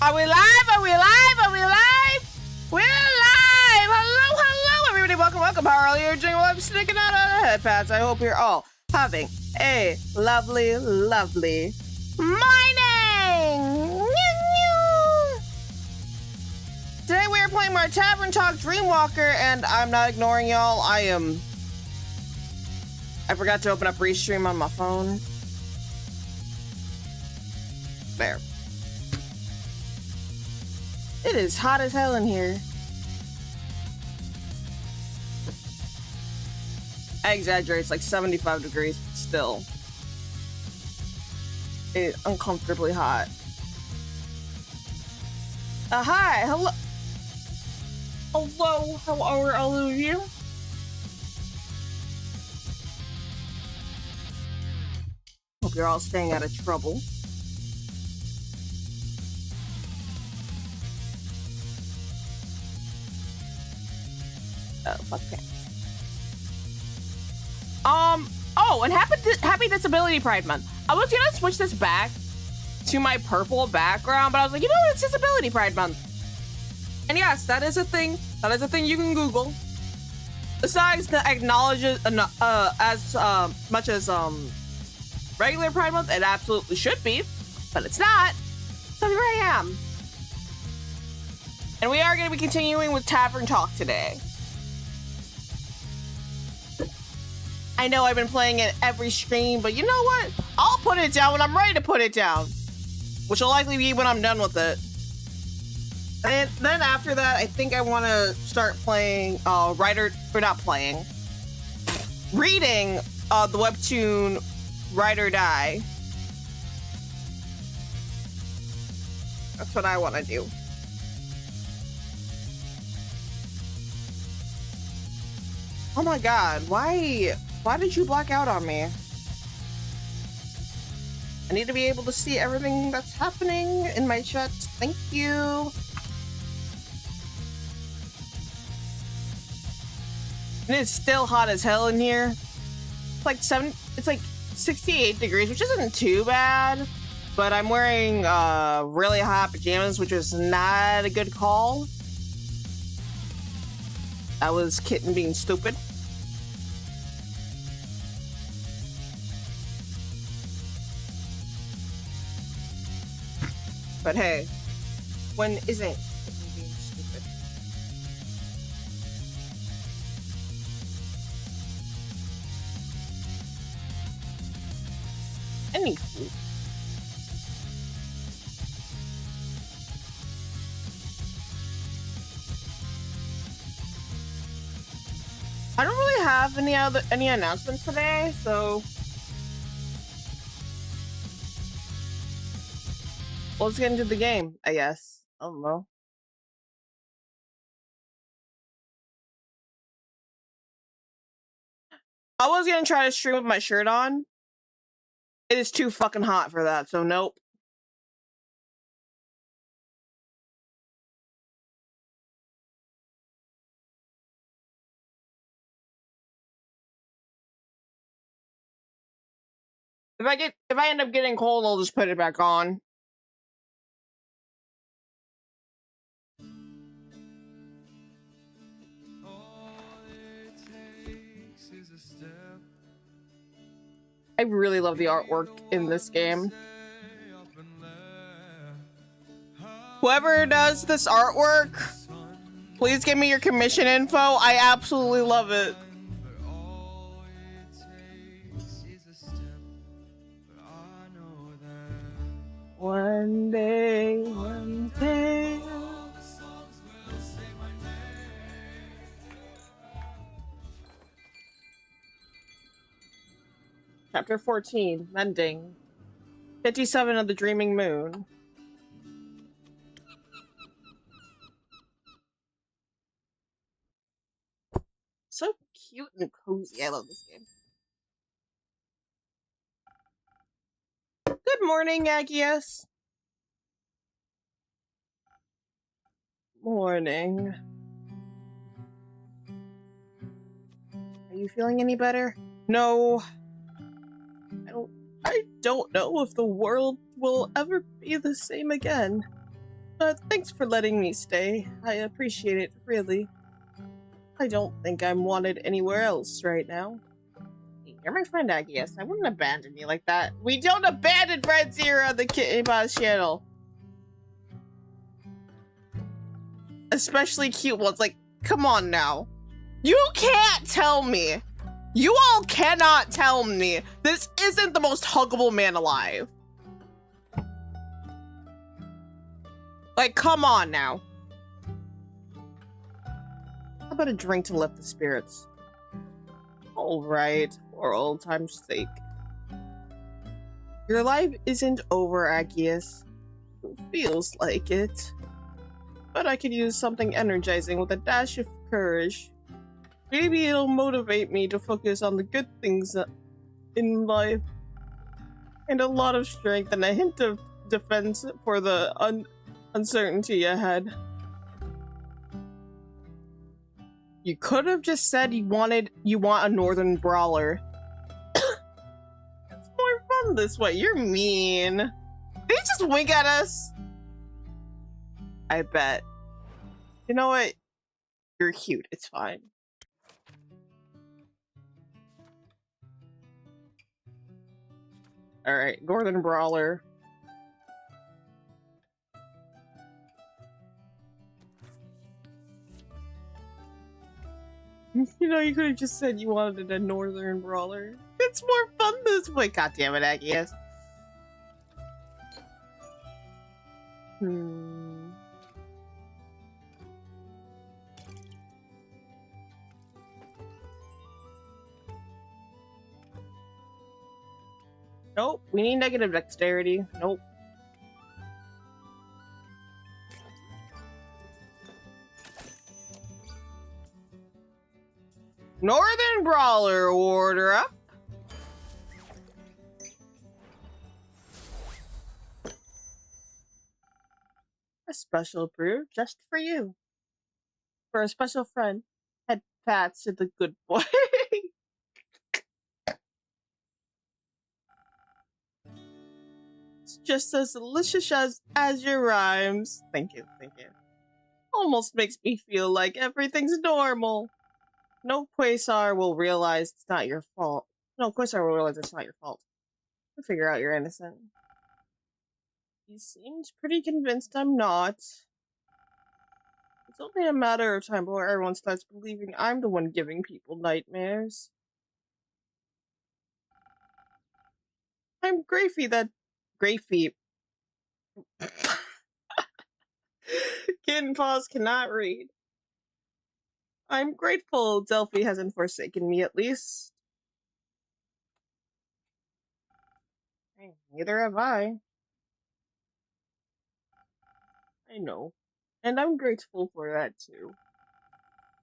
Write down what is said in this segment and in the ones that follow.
Are we live? Are we live? Are we live? We're live! Hello, hello, everybody. Welcome, welcome. How are you doing? Well, I'm sticking out on the headpads. I hope you're all having a lovely, lovely morning. Today we are playing more Tavern Talk Dreamwalker, and I'm not ignoring y'all. I forgot to open up Restream on my phone. There. It is hot as hell in here. I exaggerate, it's like 75 degrees, but still. It's uncomfortably hot. Hi, hello. Hello, how are all of you? Hope you're all staying out of trouble. Oh, fuck pants. Oh, and happy Disability Pride Month. I was gonna switch this back to my purple background, but I was like, you know what, it's Disability Pride Month. And yes, that is a thing. That is a thing you can Google. Besides the acknowledges as much as regular Pride Month, it absolutely should be, but it's not. So here I am. And we are gonna be continuing with Tavern Talk today. I know I've been playing it every stream, but you know what? I'll put it down when I'm ready to put it down, which will likely be when I'm done with it. And then after that, I think I want to start playing reading the webtoon Ride or Die. That's what I want to do. Oh my god, why did you black out on me? I need to be able to see everything that's happening in my chat. Thank you. And it's still hot as hell in here. It's like 68 degrees, which isn't too bad. But I'm wearing really hot pajamas, which was not a good call. That was Kitten being stupid. But hey, when isn't Kitten being stupid? Anywho. I don't really have any announcements today, so let's get into the game, I guess. I don't know. I was gonna try to stream with my shirt on. It is too fucking hot for that, so nope. If I end up getting cold, I'll just put it back on. I really love the artwork in this game. Whoever does this artwork, please give me your commission info. I absolutely love it. One day, one day. Chapter 14, Mending. 57 of the Dreaming Moon. So cute and cozy. I love this game. Good morning, Agios. Morning. Are you feeling any better? No. I don't know if the world will ever be the same again. Thanks for letting me stay. I appreciate it, really. I don't think I'm wanted anywhere else right now. You're my friend, I guess. I wouldn't abandon you like that. We don't abandon friends here on the Kitten Pauws channel. Especially cute ones. Like, come on now. You can't tell me. You all cannot tell me this isn't the most huggable man alive. Like, come on now. How about a drink to lift the spirits? Alright, for old time's sake. Your life isn't over, Aggius. It feels like it. But I could use something energizing with a dash of courage. Maybe it'll motivate me to focus on the good things in life. And a lot of strength and a hint of defense for the uncertainty ahead. You could have just said you want a northern brawler. It's more fun this way. You're mean. Did he just wink at us? I bet. You know what? You're cute. It's fine. Alright, northern brawler. You know, you could have just said you wanted a northern brawler. It's more fun this way. God damn it, Aggius. Nope, we need negative dexterity. Nope. Northern Brawler, order up. A special brew just for you. For a special friend. Head pats to the good boy. It's just as delicious as your rhymes. Thank you, thank you. Almost makes me feel like everything's normal. No Quasar will realize it's not your fault. No Quasar will realize it's not your fault. We'll figure out you're innocent. He seems pretty convinced I'm not. It's only a matter of time before everyone starts believing I'm the one giving people nightmares. I'm Grafey that... Grafey. Kitten Pauws cannot read. I'm grateful Delphi hasn't forsaken me, at least. Hey, neither have I. I know. And I'm grateful for that, too.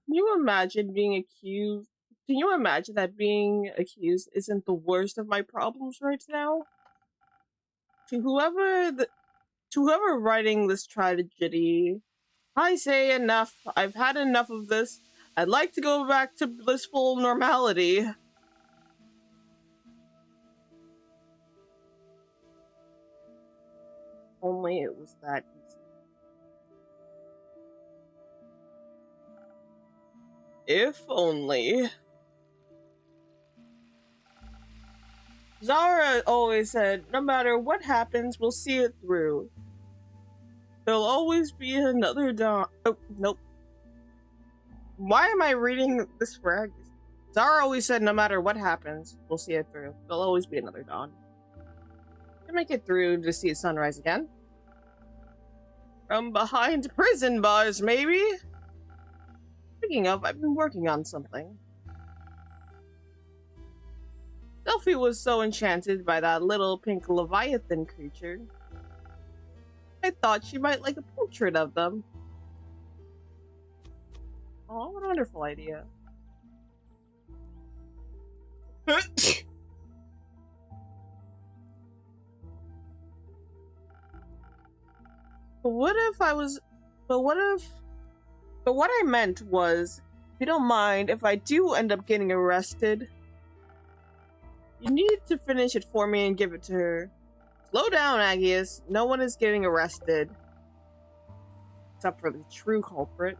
Can you imagine being accused? Can you imagine that being accused isn't the worst of my problems right now? To whoever writing this tragedy, I say enough. I've had enough of this. I'd like to go back to blissful normality. Only it was that easy. If only. Zara always said, no matter what happens, we'll see it through. There'll always be another dawn. Oh, nope. Why am I reading this for Aggies? Zara always said, no matter what happens, we'll see it through. There'll always be another dawn. To make it through to see sunrise again. From behind prison bars, maybe? Speaking of, I've been working on something. Delphi was so enchanted by that little pink Leviathan creature. I thought she might like a portrait of them. Oh, what a wonderful idea. But what I meant was, if you don't mind, if I do end up getting arrested, you need to finish it for me and give it to her. Slow down, Aggius. No one is getting arrested. except for the true culprit.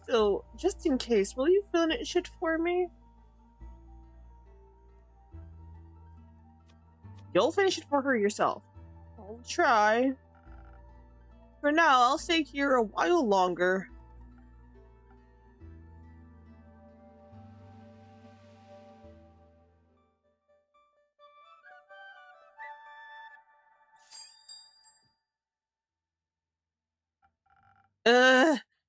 Still, just in case, will you finish it for me? You'll finish it for her yourself. I'll try. For now, I'll stay here a while longer.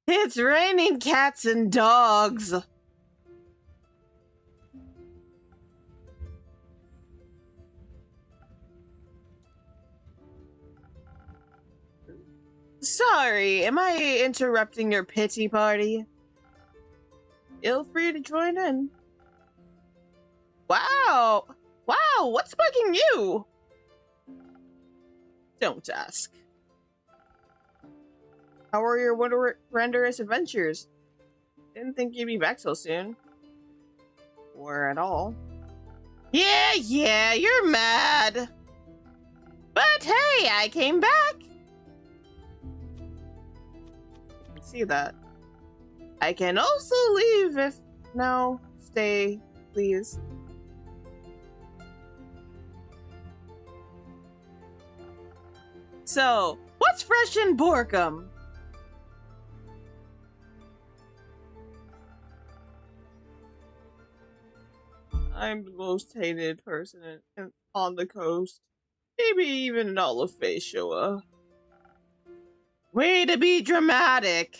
It's raining cats and dogs. Sorry, am I interrupting your pity party? Feel free to join in. Wow! Wow, what's bugging you? Don't ask. How are your wondrous adventures? Didn't think you'd be back so soon. Or at all. Yeah, you're mad. But hey, I came back. I can see that. I can also leave if... No, stay, please. So, what's fresh in Borkum? I'm the most hated person on the coast. Maybe even in all of Faeshua. Way to be dramatic.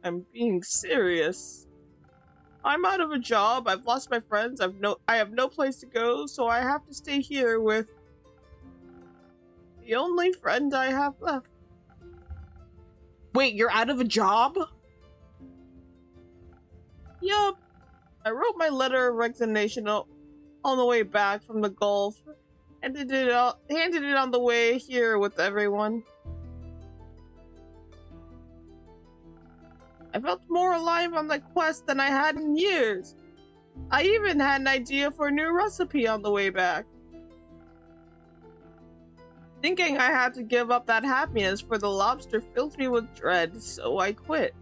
I'm being serious. I'm out of a job, I've lost my friends, I have no place to go, so I have to stay here with the only friend I have left. Wait, you're out of a job? Yup. I wrote my letter of resignation on the way back from the Gulf, and handed it on the way here with everyone. I felt more alive on the quest than I had in years. I even had an idea for a new recipe on the way back. Thinking I had to give up that happiness for the lobster filled me with dread, so I quit.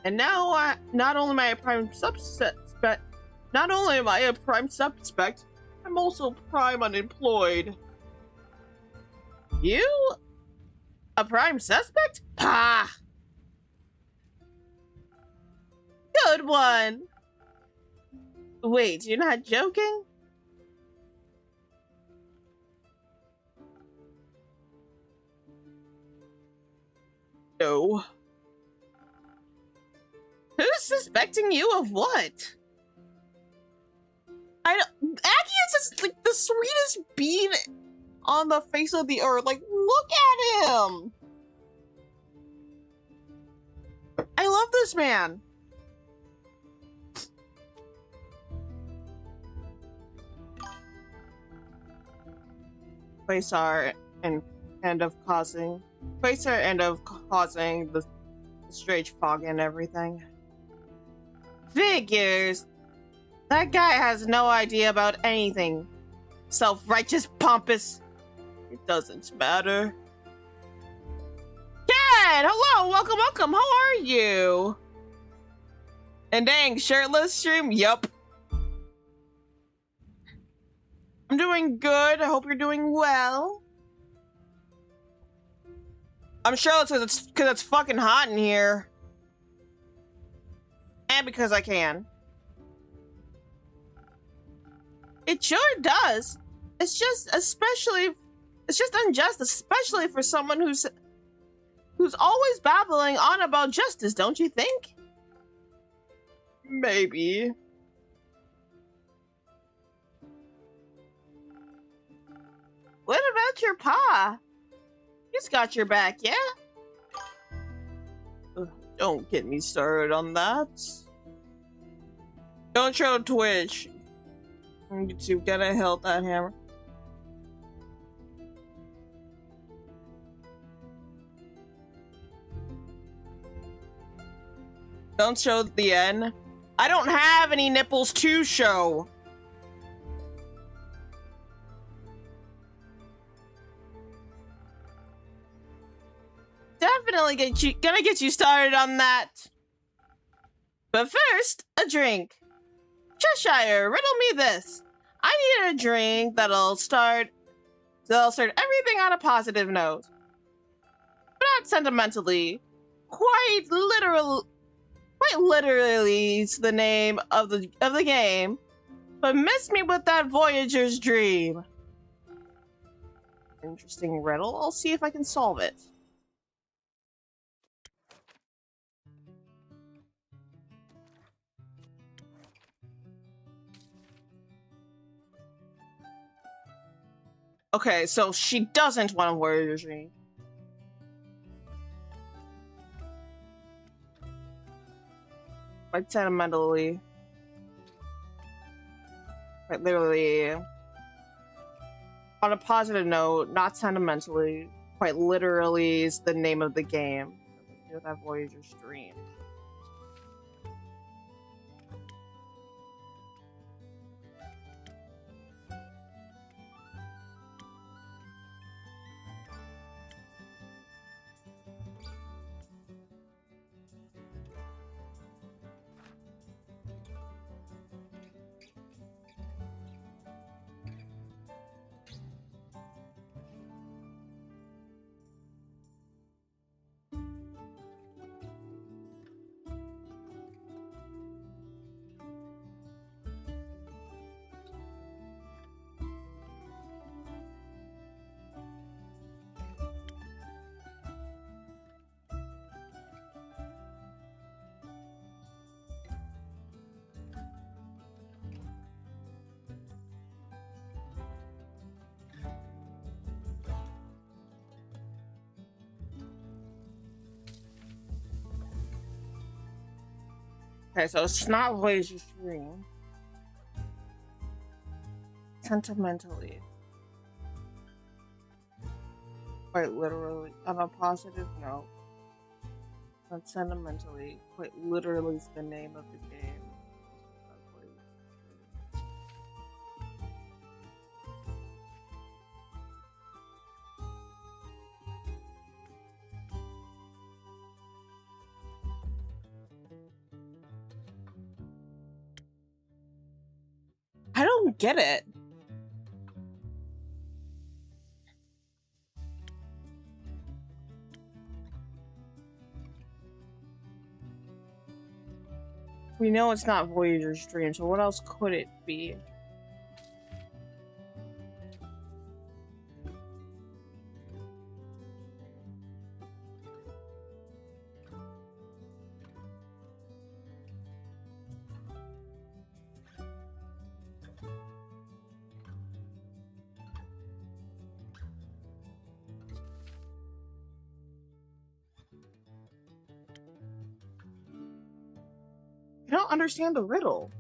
And now not only am I a prime suspect, I'm also prime unemployed. You? A prime suspect? Pah! Good one! Wait, you're not joking? No. Who's suspecting you of what? Aki is just like the sweetest being on the face of the earth. Like, look at him! I love this man. Quasar end of causing the strange fog and everything. Figures! That guy has no idea about anything. Self-righteous, pompous. It doesn't matter. Dad! Hello! Welcome! How are you? And dang, shirtless stream? Yup. I'm doing good. I hope you're doing well. I'm sure it's because it's fucking hot in here. And because I can. It sure does. It's just unjust, especially for someone who's always babbling on about justice, don't you think? Maybe. What about your pa? He's got your back, yeah? Don't get me started on that. Don't show Twitch. You gotta help that hammer. Don't show the end. I don't have any nipples to show. definitely gonna get you started on that. But first, a drink. Cheshire, riddle me this. I need a drink that'll start everything on a positive note. But not sentimentally. Quite literally is the name of the game. But miss me with that Voyager's dream. Interesting riddle. I'll see if I can solve it. Okay, so she doesn't want a Voyager's dream. Quite sentimentally. Quite literally. On a positive note, not sentimentally. Quite literally is the name of the game. With that Voyager's dream. Okay, so it's not Voyager's dream. Sentimentally. Quite literally. On a positive note. Not sentimentally. Quite literally is the name of the game. I don't get it. We know it's not Voyager's dream, so what else could it be? I don't understand the riddle.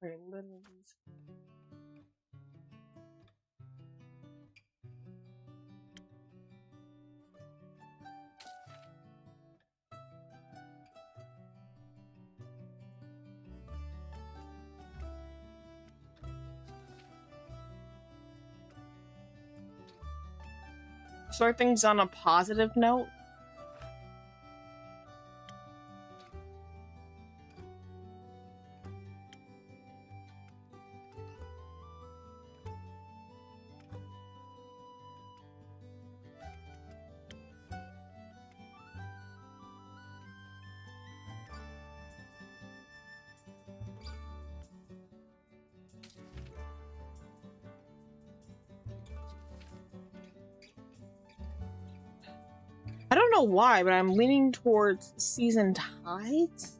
Wait, literally. Start things on a positive note. I don't know why, but I'm leaning towards Season Tides.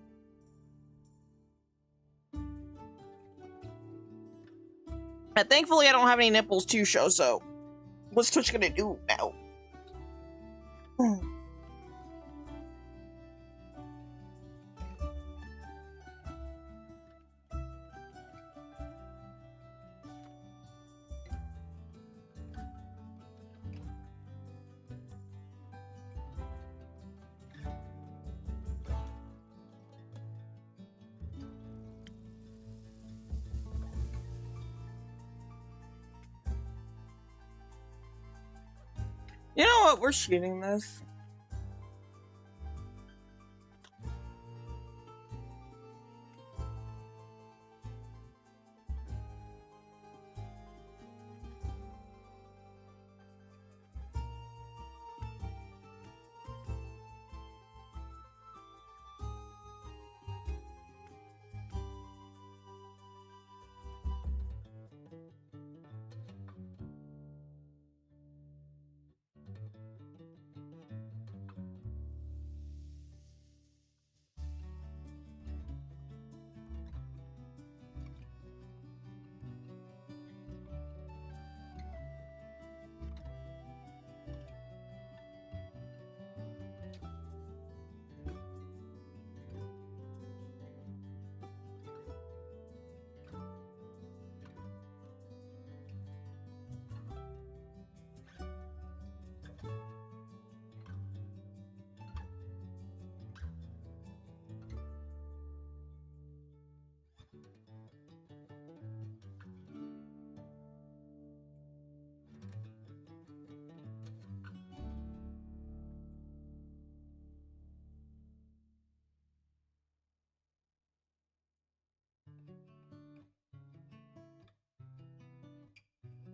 And thankfully, I don't have any nipples to show, so what's Twitch gonna do now? what? We're shooting this.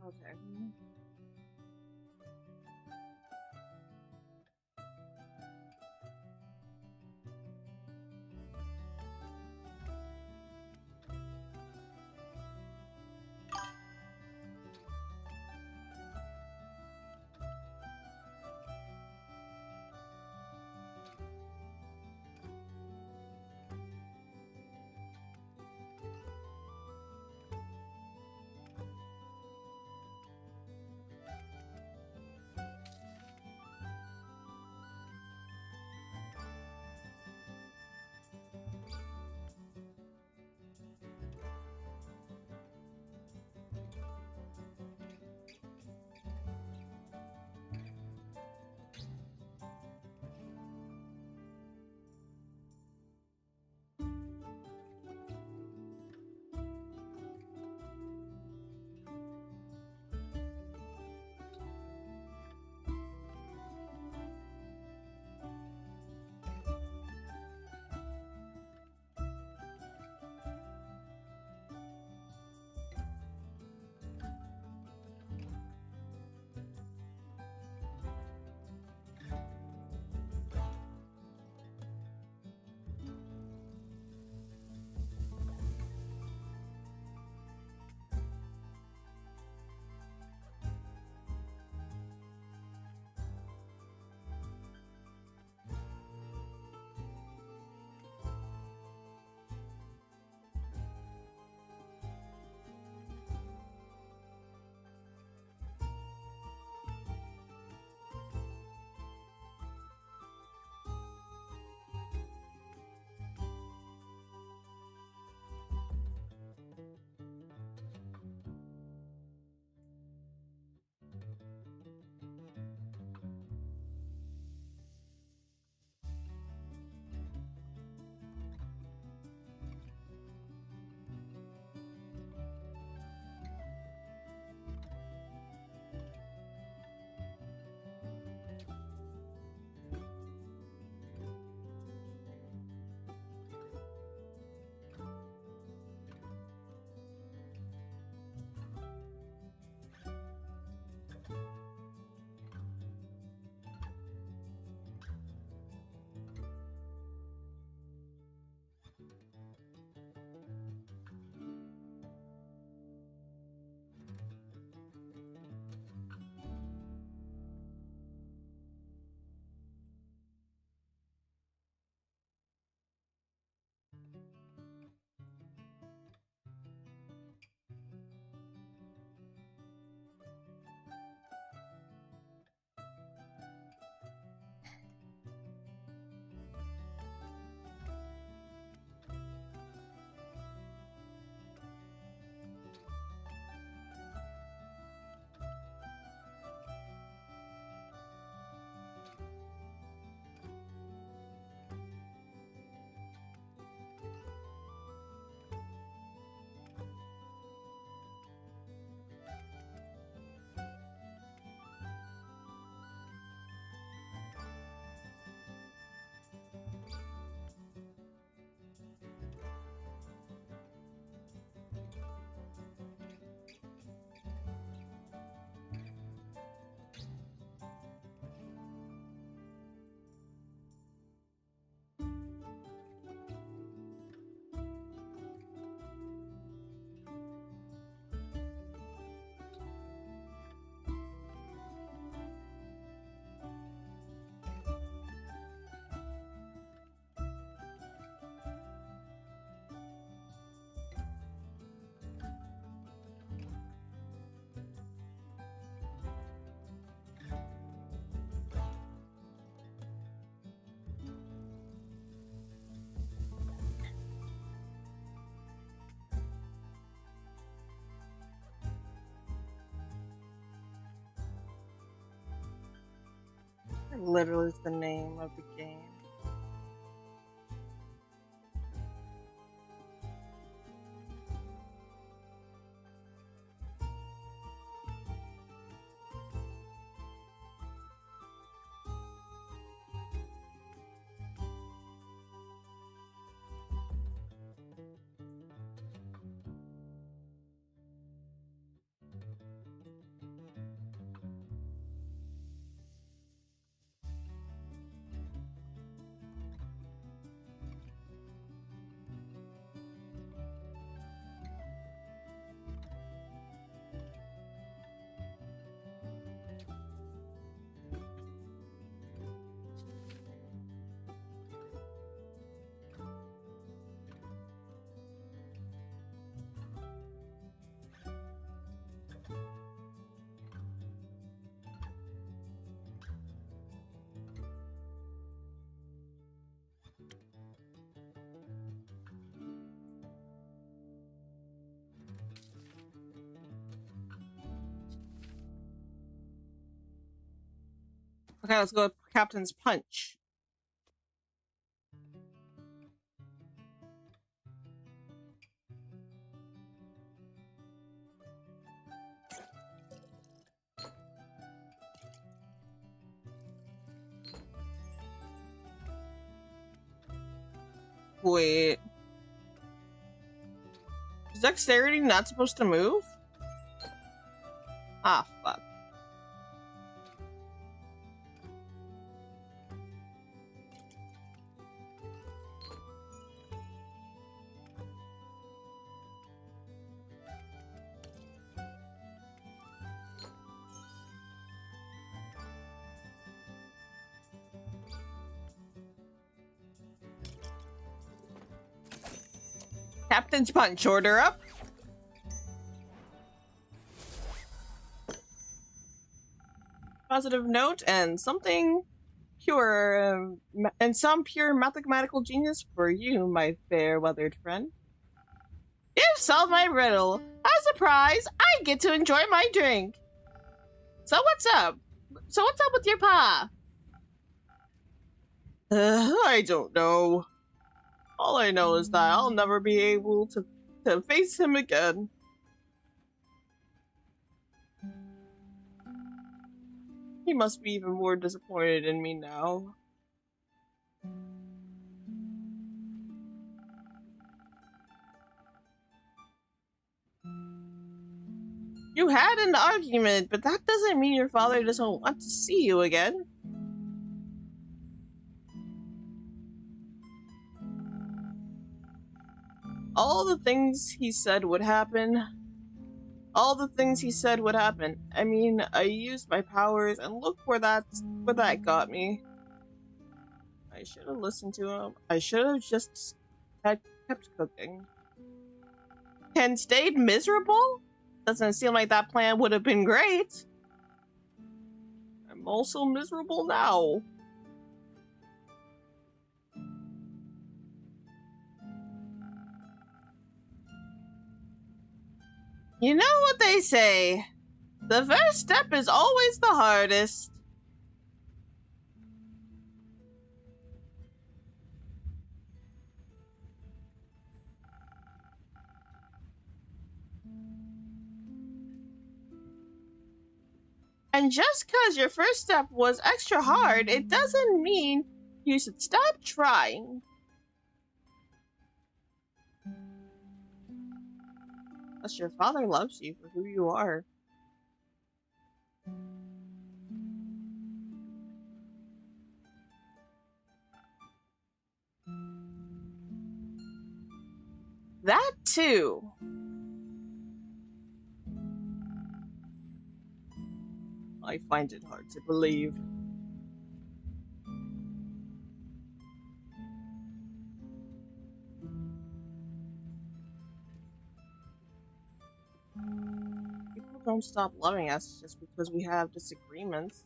Okay. literally is the name of the game. Okay, let's go with Captain's Punch. Wait. Is dexterity not supposed to move? Ah, fuck. Captain's Punch, order up. Positive note and something pure, and some pure mathematical genius for you, my fair weathered friend. You've solved my riddle. As a prize, I get to enjoy my drink. So what's up? So what's up with your pa? I don't know. All I know is that I'll never be able to face him again. He must be even more disappointed in me now. You had an argument, but that doesn't mean your father doesn't want to see you again. All the things he said would happen. All the things he said would happen. I mean, I used my powers, and look where that got me. I should have listened to him. I should have just kept cooking. Ken stayed miserable? Doesn't seem like that plan would have been great. I'm also miserable now. You know what they say. The first step is always the hardest. And just because your first step was extra hard, it doesn't mean you should stop trying. Plus, your father loves you for who you are. That too. I find it hard to believe. People don't stop loving us just because we have disagreements.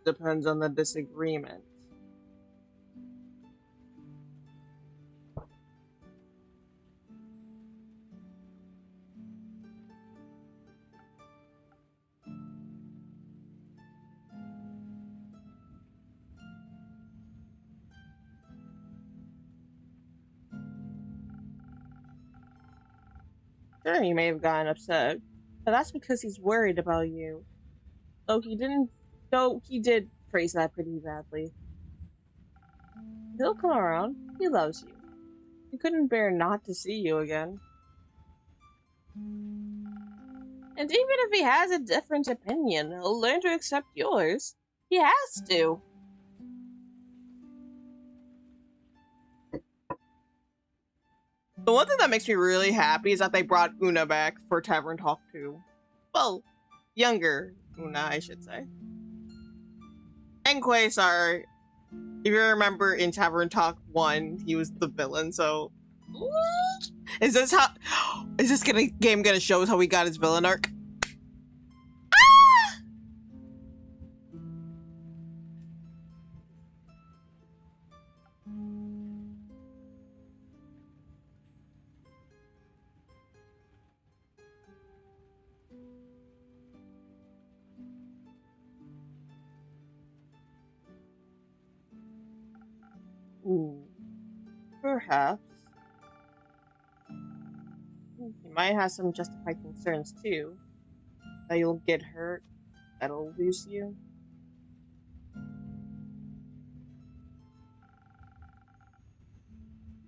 Depends on the disagreement. Sure, he may have gotten upset, but that's because he's worried about you. Though he did phrase that pretty badly. He'll come around. He loves you. He couldn't bear not to see you again. And even if he has a different opinion, he'll learn to accept yours. He has to. The one thing that makes me really happy is that they brought Una back for Tavern Talk 2. Well, younger Una, I should say. And Quasar, if you remember in Tavern Talk 1, he was the villain, so... Is this game gonna show us how we got his villain arc? Ah! Ooh. Perhaps. You might have some justified concerns too. That you'll get hurt, that'll lose you.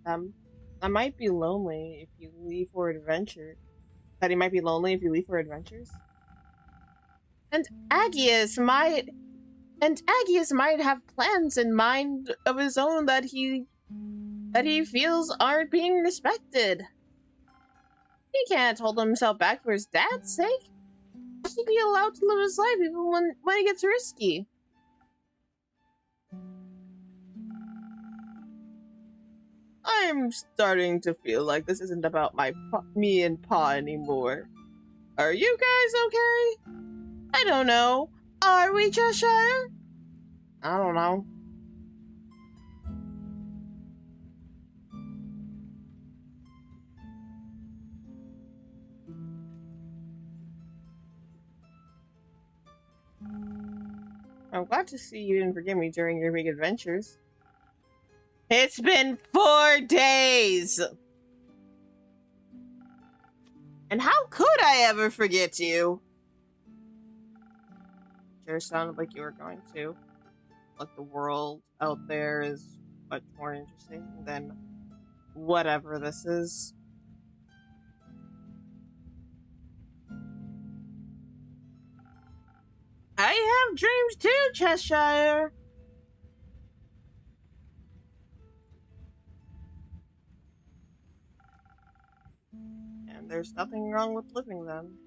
I might be lonely if you leave for adventure. That he might be lonely if you leave for adventures. And Agius might have plans in mind of his own that he feels aren't being respected. He can't hold himself back for his dad's sake. He should be allowed to live his life even when it gets risky. I'm starting to feel like this isn't about me and Pa anymore. Are you guys okay? I don't know. Are we, Cheshire? I don't know. I'm glad to see you didn't forget me during your big adventures. It's been 4 days! And how could I ever forget you? Sure sounded like you were going to. Like the world out there is much more interesting than whatever this is. I have dreams too, Cheshire. And there's nothing wrong with living them.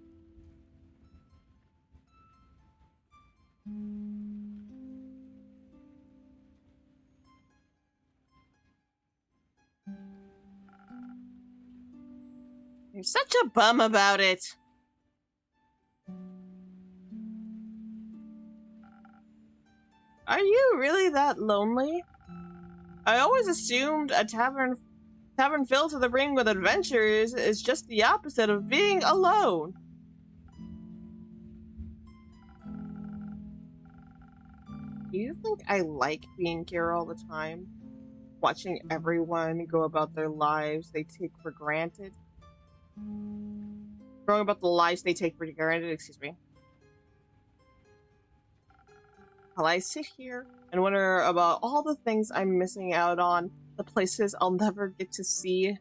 You're such a bum about it. Are you really that lonely? I always assumed a tavern filled to the brim with adventures is just the opposite of being alone. Do you think I like being here all the time? Watching everyone go about their lives they take for granted? Growing about the lives they take for granted, excuse me. While I sit here and wonder about all the things I'm missing out on, the places I'll never get to see.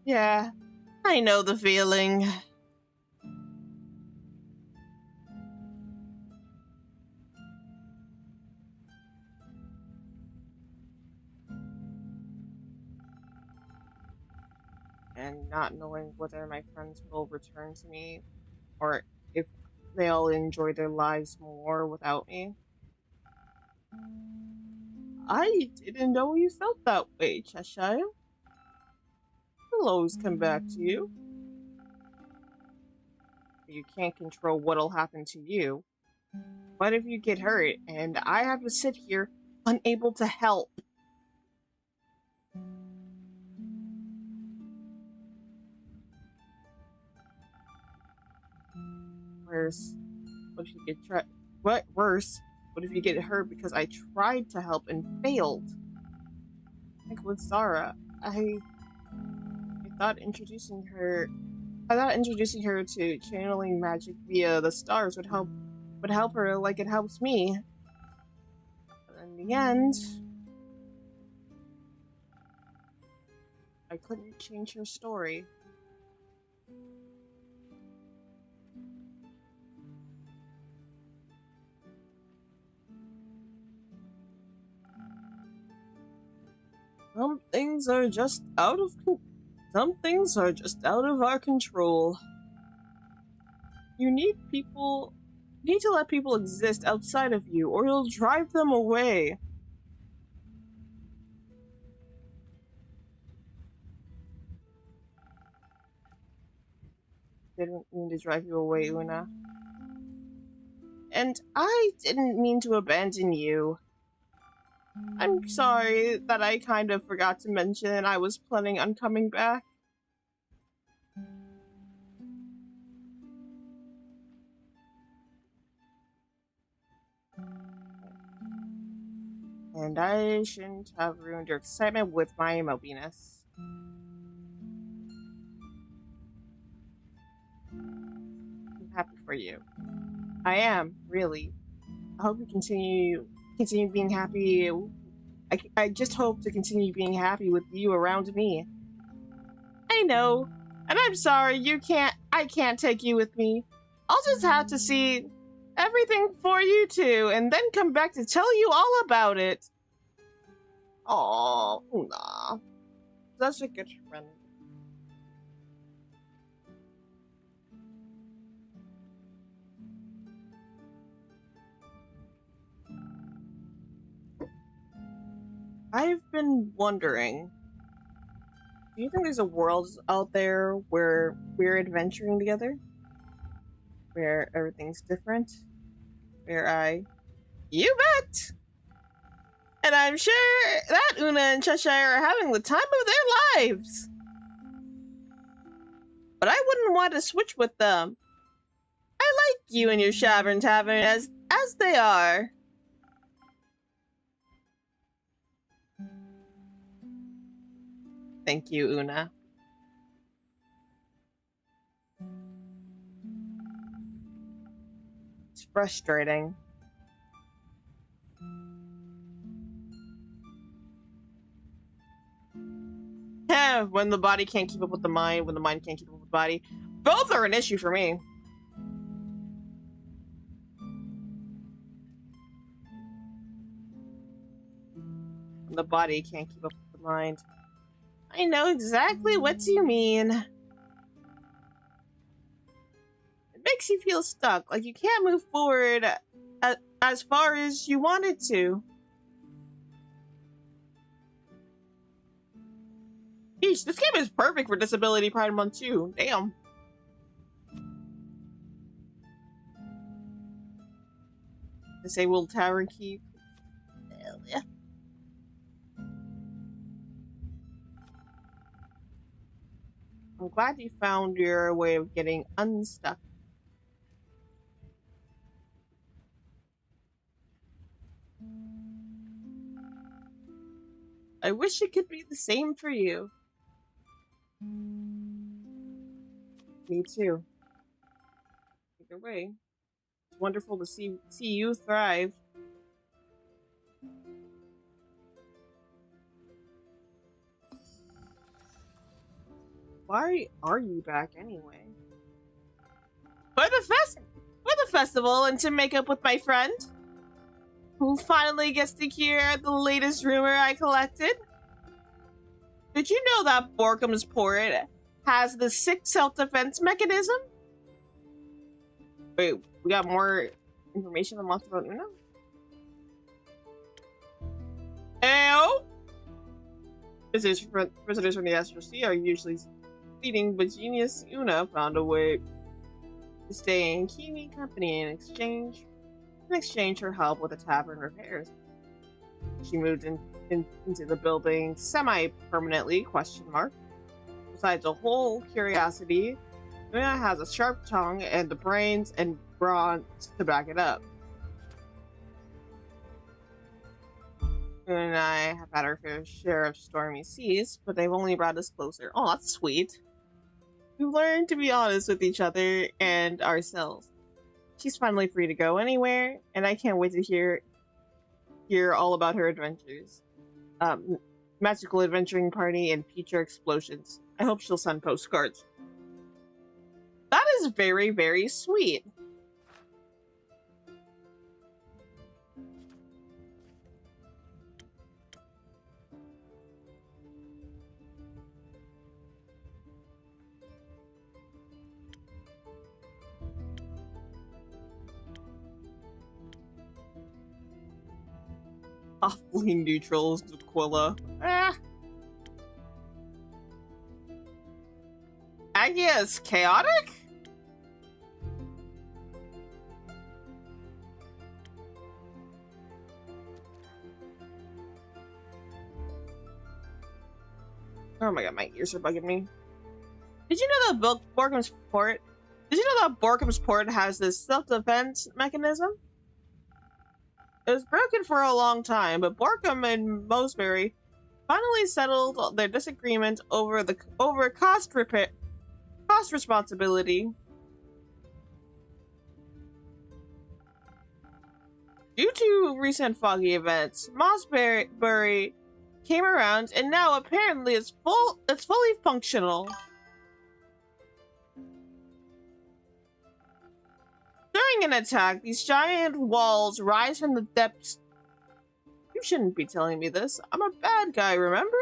Yeah, I know the feeling. And not knowing whether my friends will return to me or if they'll enjoy their lives more without me. I didn't know you felt that way, Cheshire. I'll always come back to you. You can't control what'll happen to you. What if you get hurt and I have to sit here unable to help? Worse, what if you get worse? What if you get hurt because I tried to help and failed? Like with Zara, I thought thought introducing her to channeling magic via the stars would help her like it helps me. But in the end, I couldn't change her story. Some things are just out of our control. You need to let people exist outside of you, or you'll drive them away. Didn't mean to drive you away, Una. And I didn't mean to abandon you. I'm sorry that I kind of forgot to mention I was planning on coming back. And I shouldn't have ruined your excitement with my mopiness. I'm happy for you. I am, really. I hope you continue being happy. I just hope to continue being happy with you around me. I know, and I'm sorry I can't take you with me. I'll just have to see everything for you two, and then come back to tell you all about it. Aww, nah. Such a good friend. I've been wondering, do you think there's a world out there where we're adventuring together? Where everything's different? You bet! And I'm sure that Una and Cheshire are having the time of their lives! But I wouldn't want to switch with them. I like you and your Tavern as they are. Thank you, Una. It's frustrating. When the body can't keep up with the mind, when the mind can't keep up with the body. Both are an issue for me. When the body can't keep up with the mind. I know exactly what you mean. It makes you feel stuck, like you can't move forward as far as you wanted to. Yeesh, this game is perfect for Disability Pride Month too. Damn. Disabled Tavern Keep. Hell yeah. I'm glad you found your way of getting unstuck. I wish it could be the same for you. Me too. Either way, it's wonderful to see you thrive. Why are you back anyway? For the festival and to make up with my friend, who finally gets to hear the latest rumor I collected. Did you know that Borkham's port has the 6 self-defense mechanism? Wait, we got more information than lots about Una? Ayo! Visitors from the Astral Sea are usually fleeting, but genius Una found a way to stay in Kimi company in exchange her help with the tavern repairs. She moved into the building semi-permanently, ? Besides a whole curiosity, Una has a sharp tongue and the brains and brawn to back it up. and I have had our fair share of stormy seas, but they've only brought us closer. Oh, that's sweet. We've learned to be honest with each other and ourselves. She's finally free to go anywhere, and I can't wait to hear all about her adventures. Magical adventuring party and future explosions. I hope she'll send postcards. That is very, very sweet. Awfully neutral, Aquila. Agia is chaotic? Oh my god, my ears are bugging me. Did you know that Borkham's Port? Did you know that Borkham's Port has this self-defense mechanism? It was broken for a long time, but Borkham and Mosbury finally settled their disagreement over cost responsibility. Due to recent foggy events, Mosbury came around, and now apparently it's fully functional. During an attack, these giant walls rise from the depths. You shouldn't be telling me this. I'm a bad guy, remember?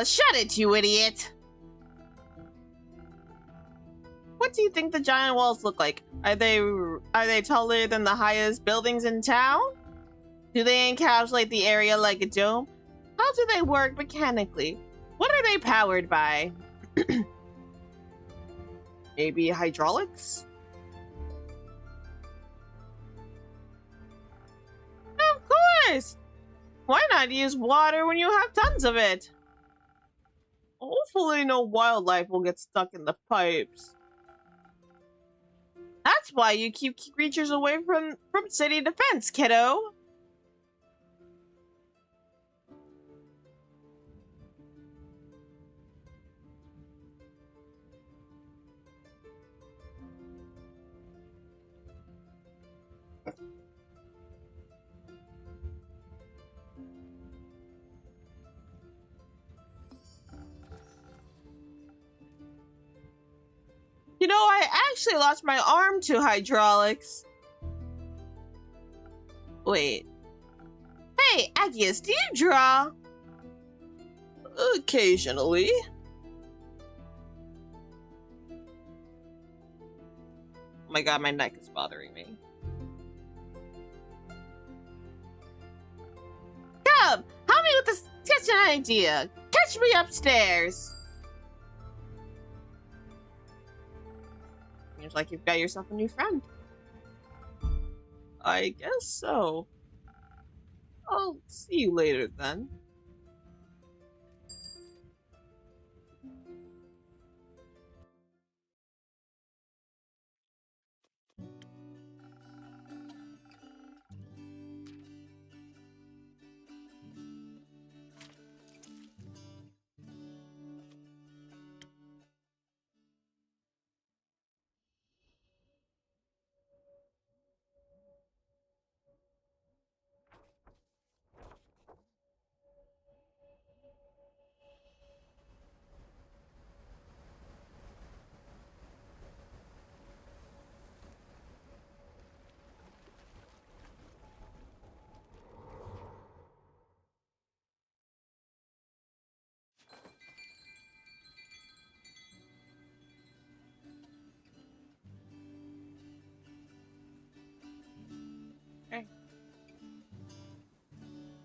Shut it, you idiot! What do you think the giant walls look like? Are they taller than the highest buildings in town? Do they encapsulate the area like a dome? How do they work mechanically? What are they powered by? Maybe hydraulics? Of course! Why not use water when you have tons of it? Hopefully no wildlife will get stuck in the pipes. That's why you keep creatures away from city defense, kiddo. You know, I actually lost my arm to hydraulics. Wait. Hey, Agius, do you draw? Occasionally. Oh my god, my neck is bothering me. Come, help me with this kitchen idea. Catch me upstairs. Seems like you've got yourself a new friend. I guess so. I'll see you later then.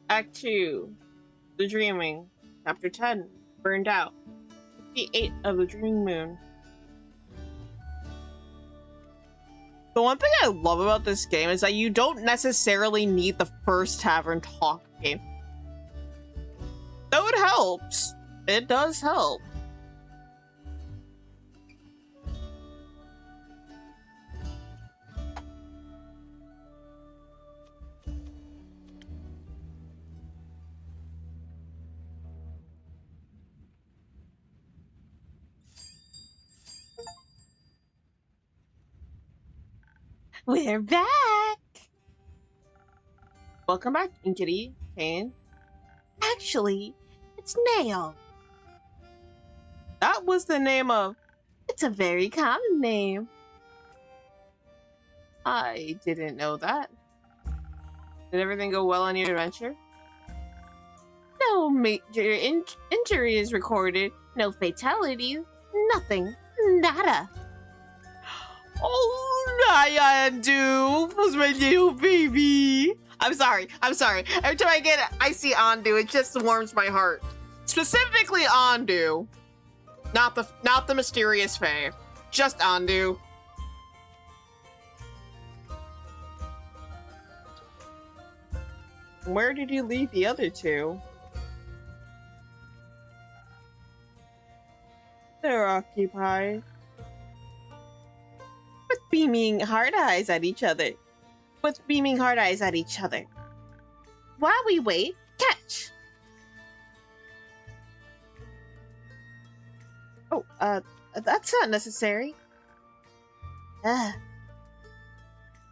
Act 2. The Dreaming. Chapter 10. Burned Out. 58 of the Dream Moon. The one thing I love about this game is that you don't necessarily need the first Tavern talk game. Though it helps. It does help. We're back! Welcome back, Inkity, Kane. Actually, it's Nail. That was the name of... It's a very common name. I didn't know that. Did everything go well on your adventure? No major injuries recorded, no fatalities, nothing, nada. Oh, Nyandu was my little baby. I'm sorry. Every time I see Andu, it just warms my heart. Specifically Andu. Not the mysterious Fae. Just Andu. Where did you leave the other two? They're occupied. With beaming hard eyes at each other. While we wait, catch! Oh, that's not necessary.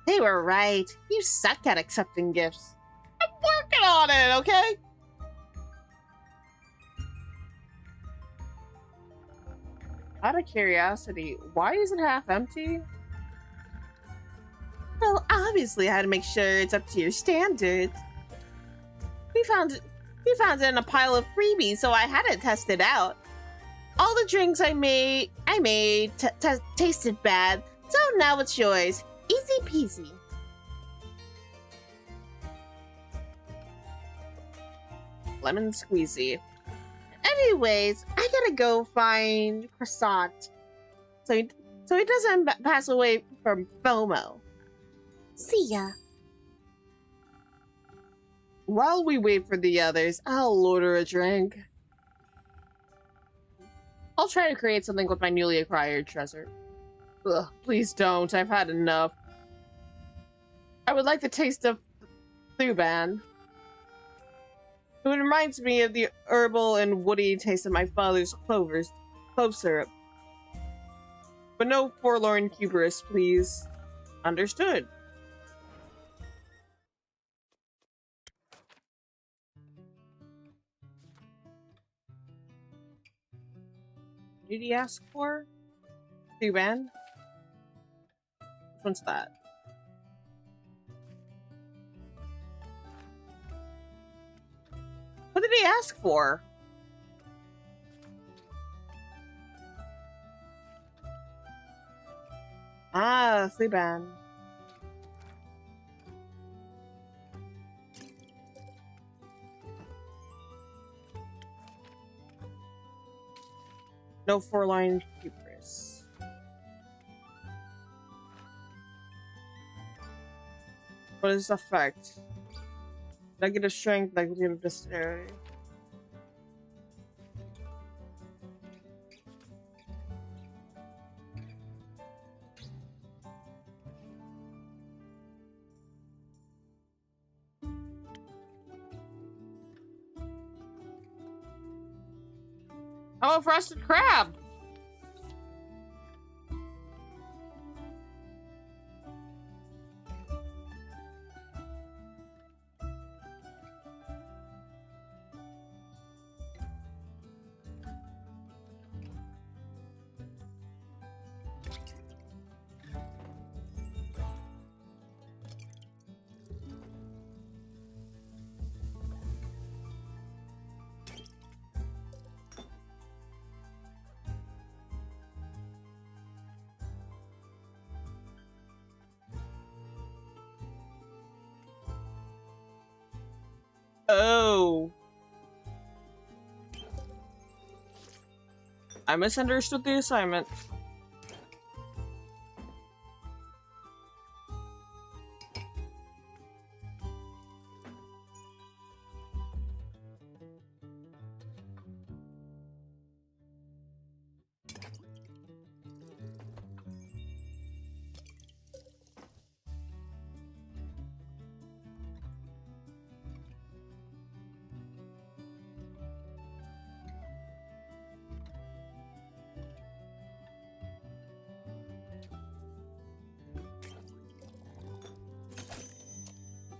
They were right. You suck at accepting gifts. I'm working on it, okay? Out of curiosity, why is it half empty? Well, obviously I had to make sure it's up to your standards. We found it in a pile of freebies, so I had to test it out. All the drinks I made tasted bad, so now it's yours. Easy peasy. Lemon squeezy. Anyways, I gotta go find Croissant, so he doesn't pass away from FOMO. See ya. While we wait for the others, I'll order a drink. I'll try to create something with my newly acquired treasure. Ugh, please don't. I've had enough. I would like the taste of Thuban. It reminds me of the herbal and woody taste of my father's clove syrup. But no forlorn hubris, please. Understood. What did he ask for? Thuban? Which one's that? What did he ask for? Ah, Thuban. No forlorn hubris. What is the effect? Negative strength, negative dexterity. How about frosted crab? Oh. I misunderstood the assignment.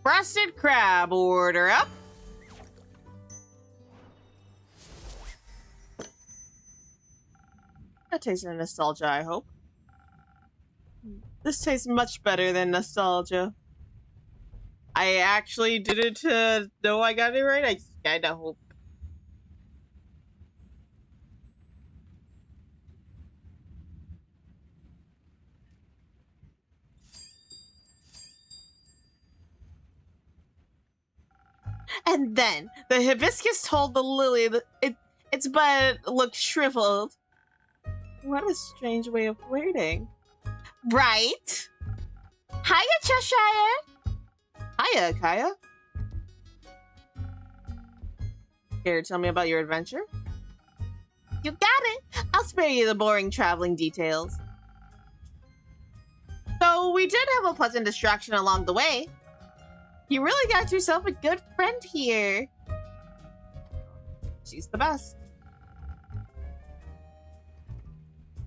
Frosted crab, order up. That tastes of nostalgia, I hope. This tastes much better than nostalgia. I actually didn't know I got it right. I just kinda hope. And then the hibiscus told the lily that its bud looked shriveled. What a strange way of wording. Right? Hiya, Cheshire. Hiya, Kaya. Care to tell me about your adventure? You got it. I'll spare you the boring traveling details. So we did have a pleasant distraction along the way. You really got yourself a good friend here. She's the best.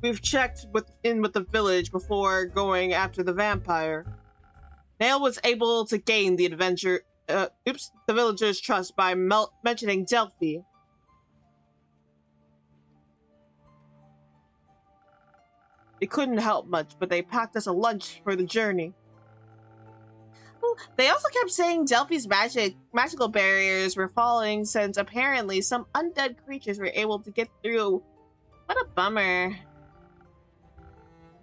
We've checked in with the village before going after the vampire. Nail was able to gain the villagers' trust by mentioning Delphi. They couldn't help much, but they packed us a lunch for the journey. They also kept saying Delphi's magical barriers were falling since apparently some undead creatures were able to get through. What a bummer.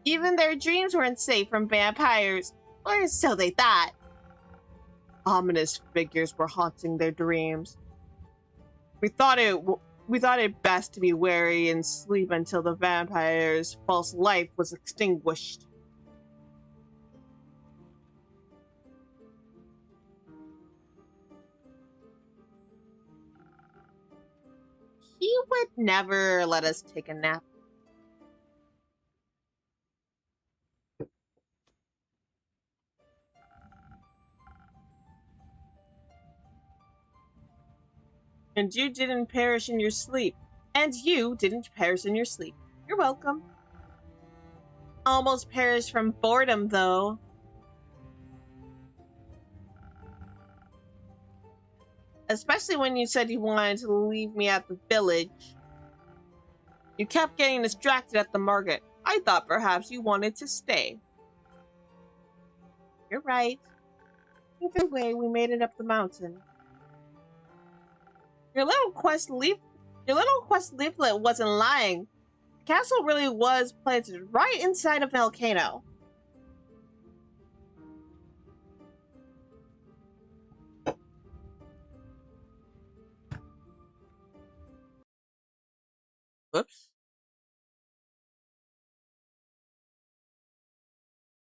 Even their dreams weren't safe from vampires, or so they thought. Ominous figures were haunting their dreams. We thought it best to be wary and sleep until the vampire's false life was extinguished. He would never let us take a nap. And you didn't perish in your sleep. And you didn't perish in your sleep. You're welcome. Almost perished from boredom, though. Especially when you said you wanted to leave me at the village. You kept getting distracted at the market. I thought perhaps you wanted to stay. You're right. Either way, we made it up the mountain. Your little quest leaflet wasn't lying. The castle really was planted right inside a volcano. Whoops.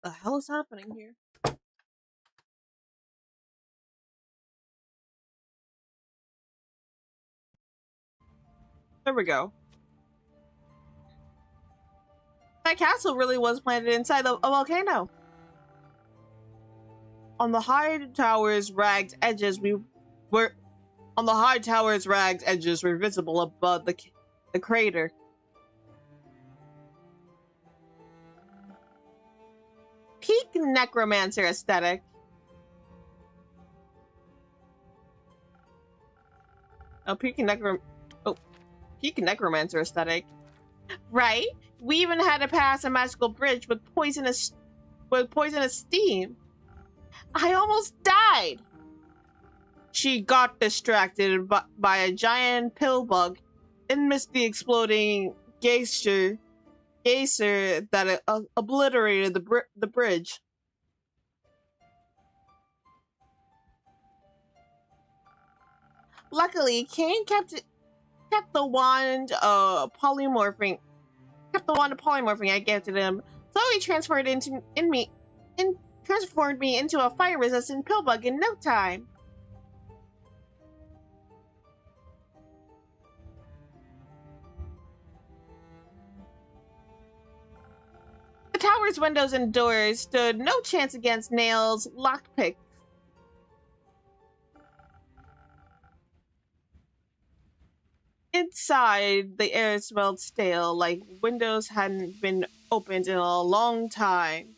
The hell is happening here? There we go. That castle really was planted inside a volcano. On the high tower's ragged edges were visible above the crater. Peak necromancer aesthetic. Peak necromancer aesthetic. Right? We even had to pass a magical bridge with poisonous steam. I almost died. She got distracted by a giant pill bug and missed the exploding geyser that obliterated the bridge. Luckily, Kane kept the wand of polymorphing I gave to him. So he transformed me into a fire-resistant pill bug in no time. The tower's windows and doors stood no chance against Nail's lockpick. Inside, the air smelled stale, like windows hadn't been opened in a long time.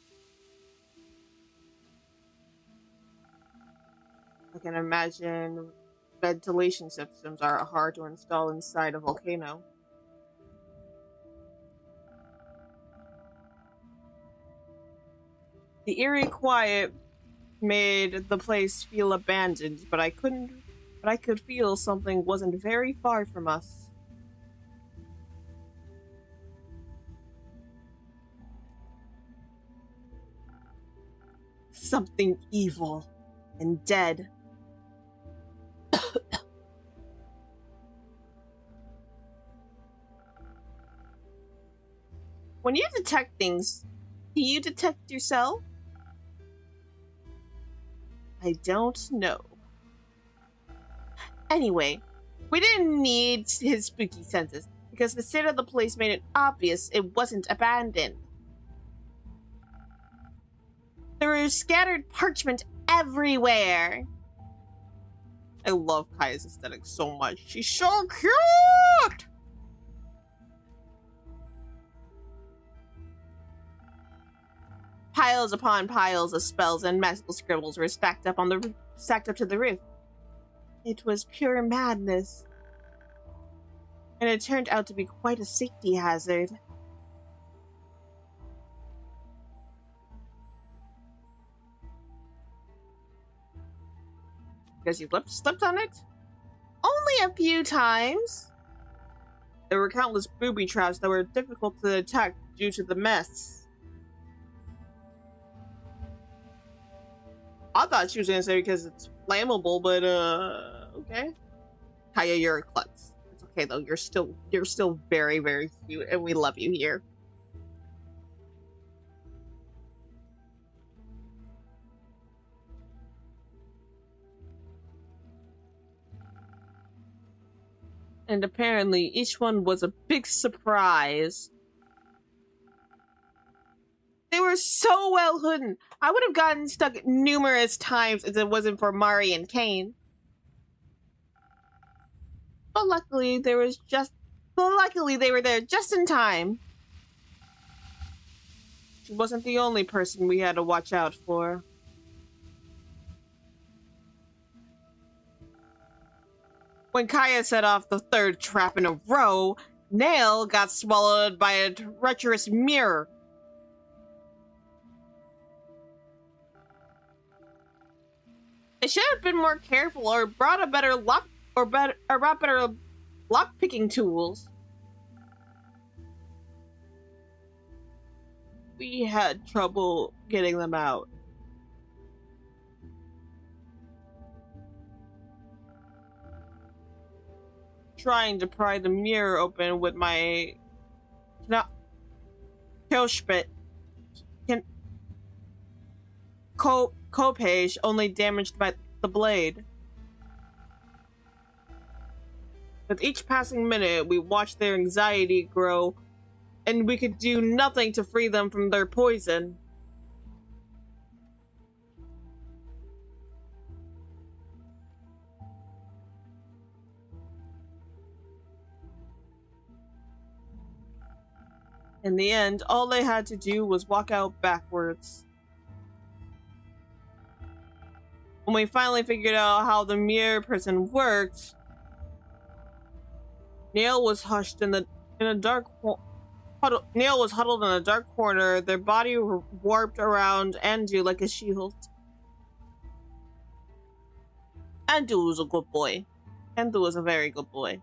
I can imagine ventilation systems are hard to install inside a volcano. The eerie quiet made the place feel abandoned, but I could feel something wasn't very far from us. Something evil and dead. When you detect things, do you detect yourself? I don't know. Anyway, we didn't need his spooky senses because the state of the place made it obvious it wasn't abandoned. There was scattered parchment everywhere. I love Kaya's aesthetic so much. She's so cute! Piles upon piles of spells and magical scribbles were stacked up to the roof. It was pure madness. And it turned out to be quite a safety hazard. Because you slept on it? Only a few times. There were countless booby traps that were difficult to detect due to the mess. I thought she was gonna say because it's flammable, but okay. Kaya, you're a klutz. It's okay though. You're still very, very cute, and we love you here. And apparently, each one was a big surprise. They were so well hidden. I would have gotten stuck numerous times if it wasn't for Mari and Kane. But luckily, they were there just in time. She wasn't the only person we had to watch out for. When Kaya set off the third trap in a row, Nail got swallowed by a treacherous mirror. I should have been more careful or brought a better better lock-picking tools. We had trouble getting them out. Trying to pry the mirror open with my Pauws only damaged by the blade. With each passing minute, we watched their anxiety grow, and we could do nothing to free them from their poison. In the end, all they had to do was walk out backwards. When we finally figured out how the mirror prison worked, Neil was huddled in a dark corner, their body warped around Andu like a shield. Andu was a good boy. Andu was a very good boy.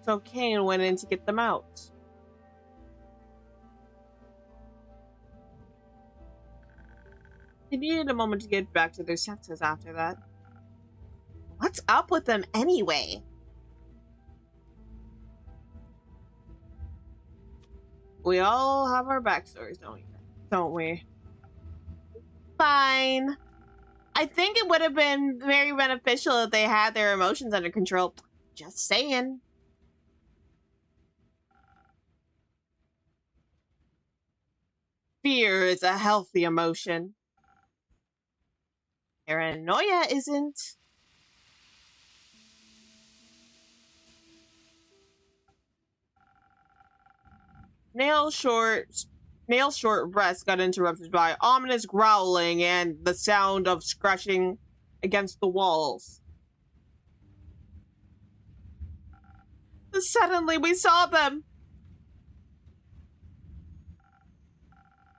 So Kane went in to get them out. They needed a moment to get back to their senses after that. What's up with them anyway? We all have our backstories, don't we? Fine. I think it would have been very beneficial if they had their emotions under control. Just saying. Fear is a healthy emotion. Paranoia isn't. Nail's short rest got interrupted by ominous growling and the sound of scratching against the walls. Suddenly, we saw them!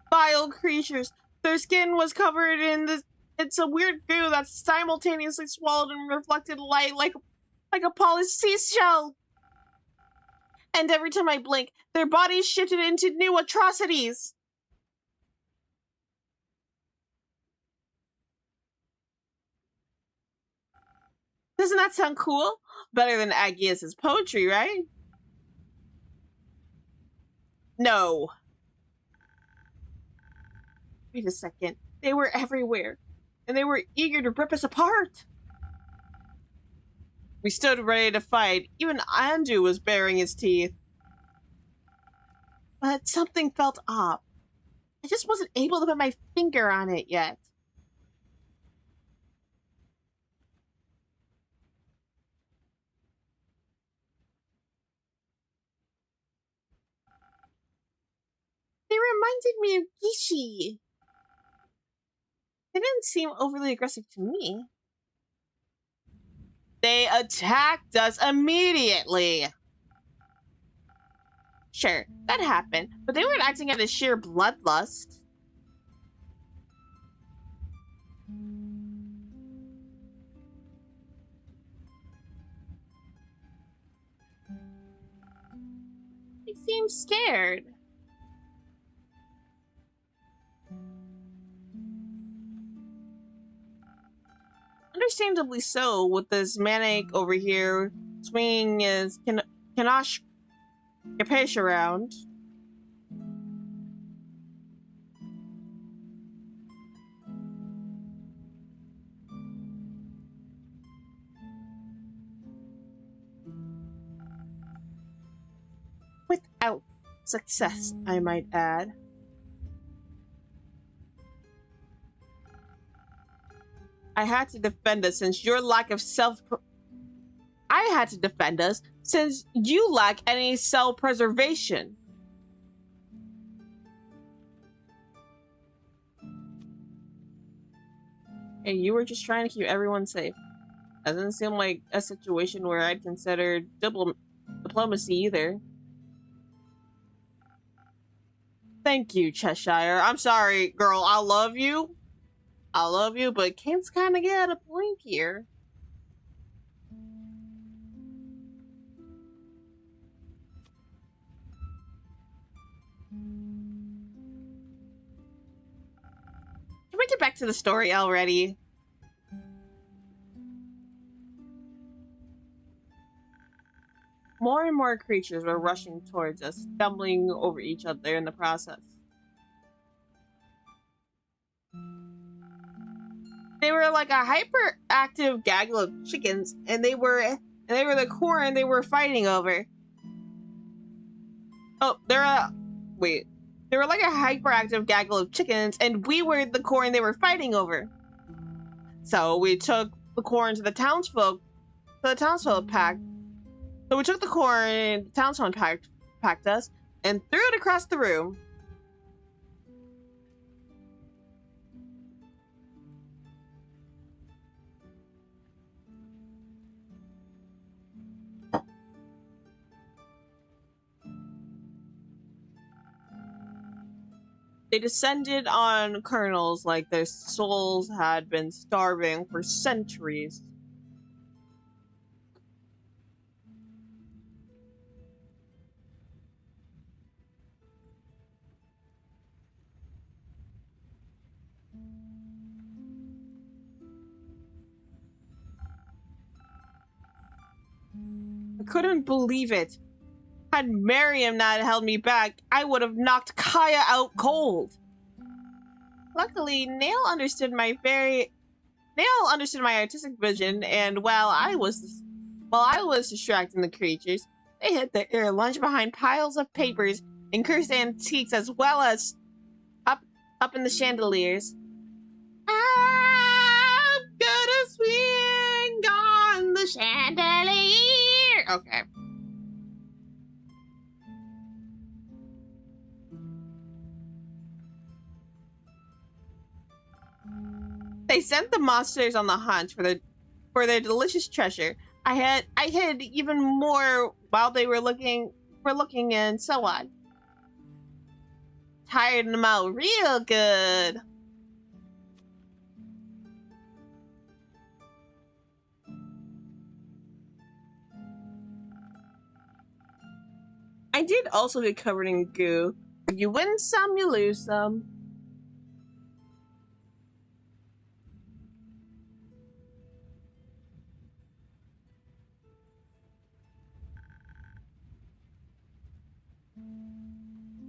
Vile creatures. Their skin was covered in this. It's a weird goo that simultaneously swallowed and reflected light like a polished seashell. And every time I blink, their bodies shifted into new atrocities. Doesn't that sound cool? Better than Agius's poetry, right? No. Wait a second. They were everywhere, and they were eager to rip us apart. We stood ready to fight. Even Andu was baring his teeth. But something felt off. I just wasn't able to put my finger on it yet. They reminded me of Gishi. They didn't seem overly aggressive to me. They attacked us immediately. Sure, that happened, but they weren't acting out of sheer bloodlust. They seemed scared. Understandably so, with this maniac over here swinging his Kanash Capiche around. Without success, I might add. I had to defend us since your lack of I had to defend us since you lack any self-preservation. And you were just trying to keep everyone safe. That doesn't seem like a situation where I'd consider diplomacy either. Thank you, Cheshire. I'm sorry, girl. I love you, but Kent's kind of get a point here. Can we get back to the story already? More and more creatures were rushing towards us, stumbling over each other in the process. They were like a hyperactive gaggle of chickens, and they were the corn they were fighting over. Oh, they were like a hyperactive gaggle of chickens, and we were the corn they were fighting over. So we took the corn to the townsfolk. Packed. So we took the corn, the townsfolk packed us, and threw it across the room. They descended on colonels like their souls had been starving for centuries. I couldn't believe it. Had Miriam not held me back, I would have knocked Kaya out cold. Luckily, Nail understood my artistic vision, and while I was distracting the creatures, they hid their ear lunch behind piles of papers and cursed antiques as well as up in the chandeliers. I'm gonna swing on the chandelier. Okay. They sent the monsters on the hunt for their delicious treasure. I hid even more while they were looking and so on. Tired them out real good. I did also get covered in goo. You win some, you lose some.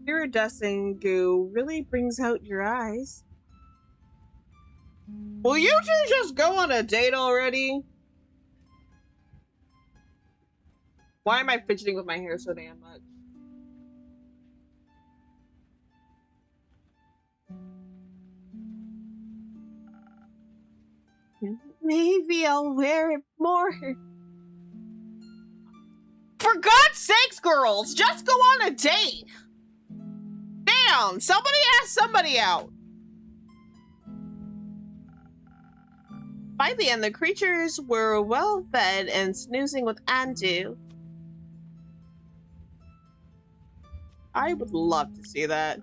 Iridescent goo really brings out your eyes. Will you two just go on a date already? Why am I fidgeting with my hair so damn much? Maybe I'll wear it more. For God's sakes, girls, just go on a date. Damn, somebody ask somebody out. By the end, the creatures were well fed and snoozing with Andu. I would love to see that.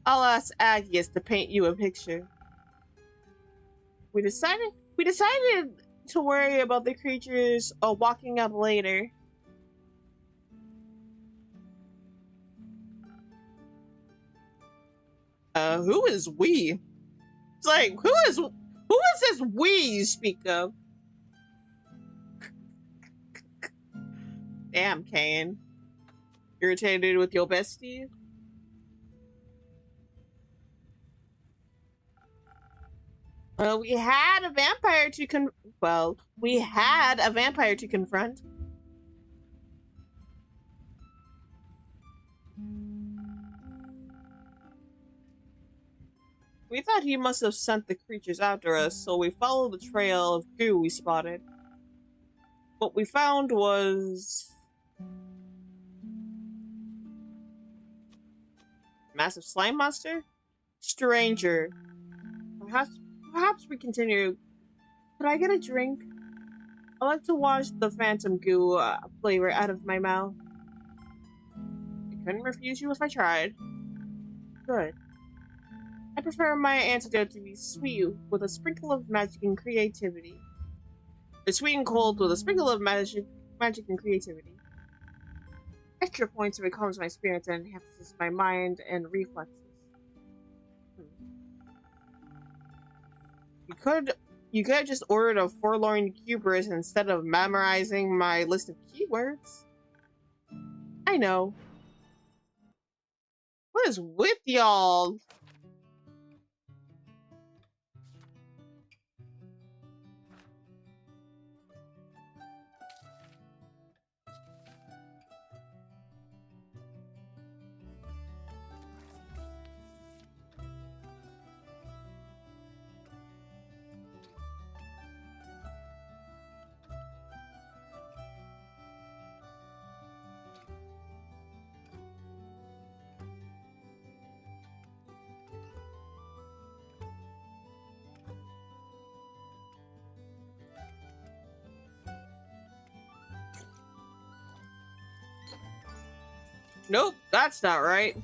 I'll ask Agnes to paint you a picture. We decided to worry about the creatures walking up later. Who is we? It's like, who is this we you speak of? Damn, Kane. Irritated with your bestie? Well, we had a vampire to confront. We thought he must have sent the creatures after us, so we followed the trail of goo we spotted. What we found was... massive slime monster? Stranger. Perhaps we continue. Could I get a drink? I like to wash the phantom goo flavor out of my mouth. I couldn't refuse you if I tried. Good. I prefer my antidote to be sweet with a sprinkle of magic and creativity. It's sweet and cold with a sprinkle of magic and creativity. Extra points recalms my spirits and enhances my mind and reflexes. You could have just ordered a forlorn hubris instead of memorizing my list of keywords. I know. What is with y'all? Nope, that's not right.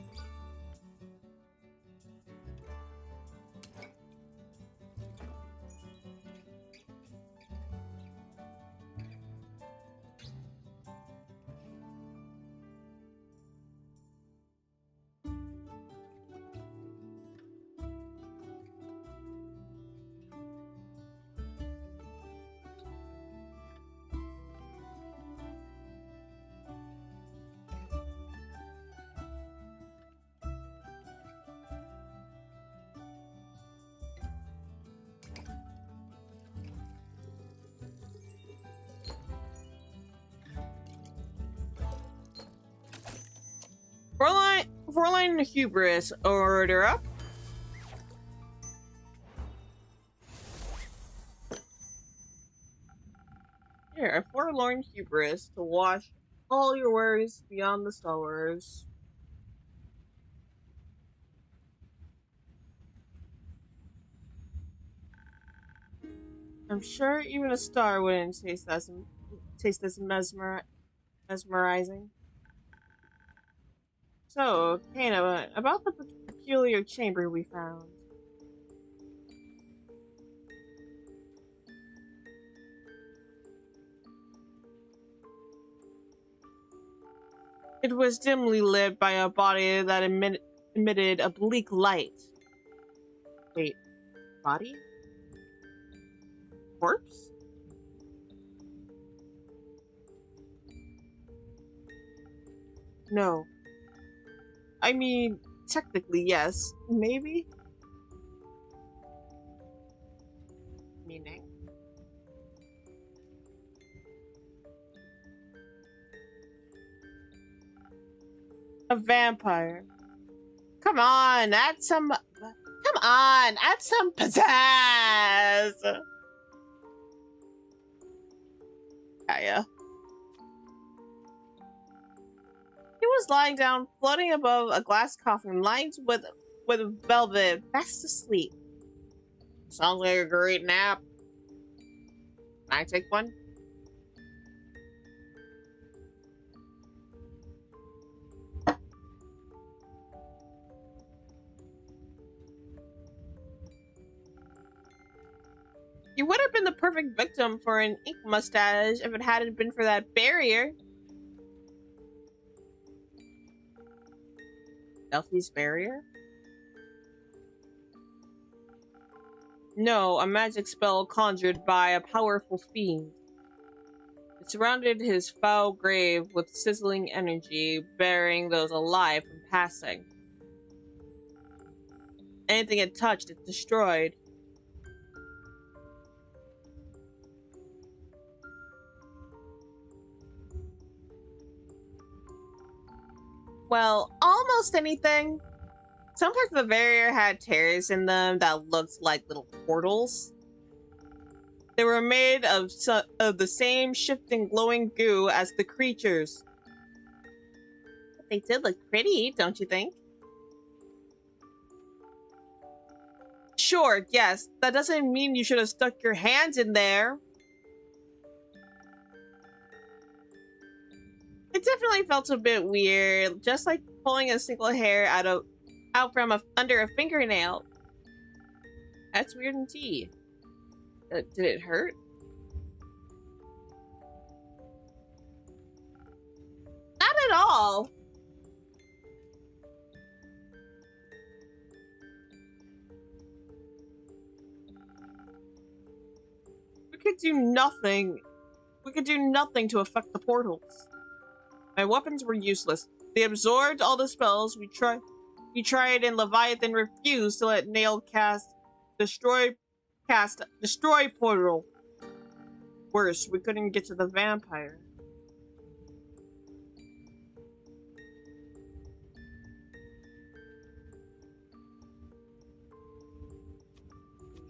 Forlorn hubris, order up. Here, a forlorn hubris to wash all your worries beyond the stars. I'm sure even a star wouldn't taste this mesmerizing. So, Kana, about the peculiar chamber we found. It was dimly lit by a body that emitted a bleak light. Wait, body? Corpse? No. I mean, technically, yes. Maybe? Meaning? A vampire. Come on, add some pizzazz! Yeah. He was lying down, floating above a glass coffin lined with velvet, fast asleep. Sounds like a great nap. Can I take one? You would have been the perfect victim for an ink mustache if it hadn't been for that barrier. Delphi's barrier? No, a magic spell conjured by a powerful fiend. It surrounded his foul grave with sizzling energy, barring those alive from passing. Anything it touched, it destroyed. Well, almost anything. Some parts of the barrier had tears in them that looked like little portals. They were made of the same shifting glowing goo as the creatures. But they did look pretty, don't you think? Sure, yes. That doesn't mean you should have stuck your hands in there. It definitely felt a bit weird, just like pulling a single hair out from under a fingernail. That's weird indeed. Did it hurt? Not at all. We could do nothing. We could do nothing to affect the portals. My weapons were useless. They absorbed all the spells. We tried and Leviathan refused to let Nail cast destroy portal. Worse, we couldn't get to the vampire.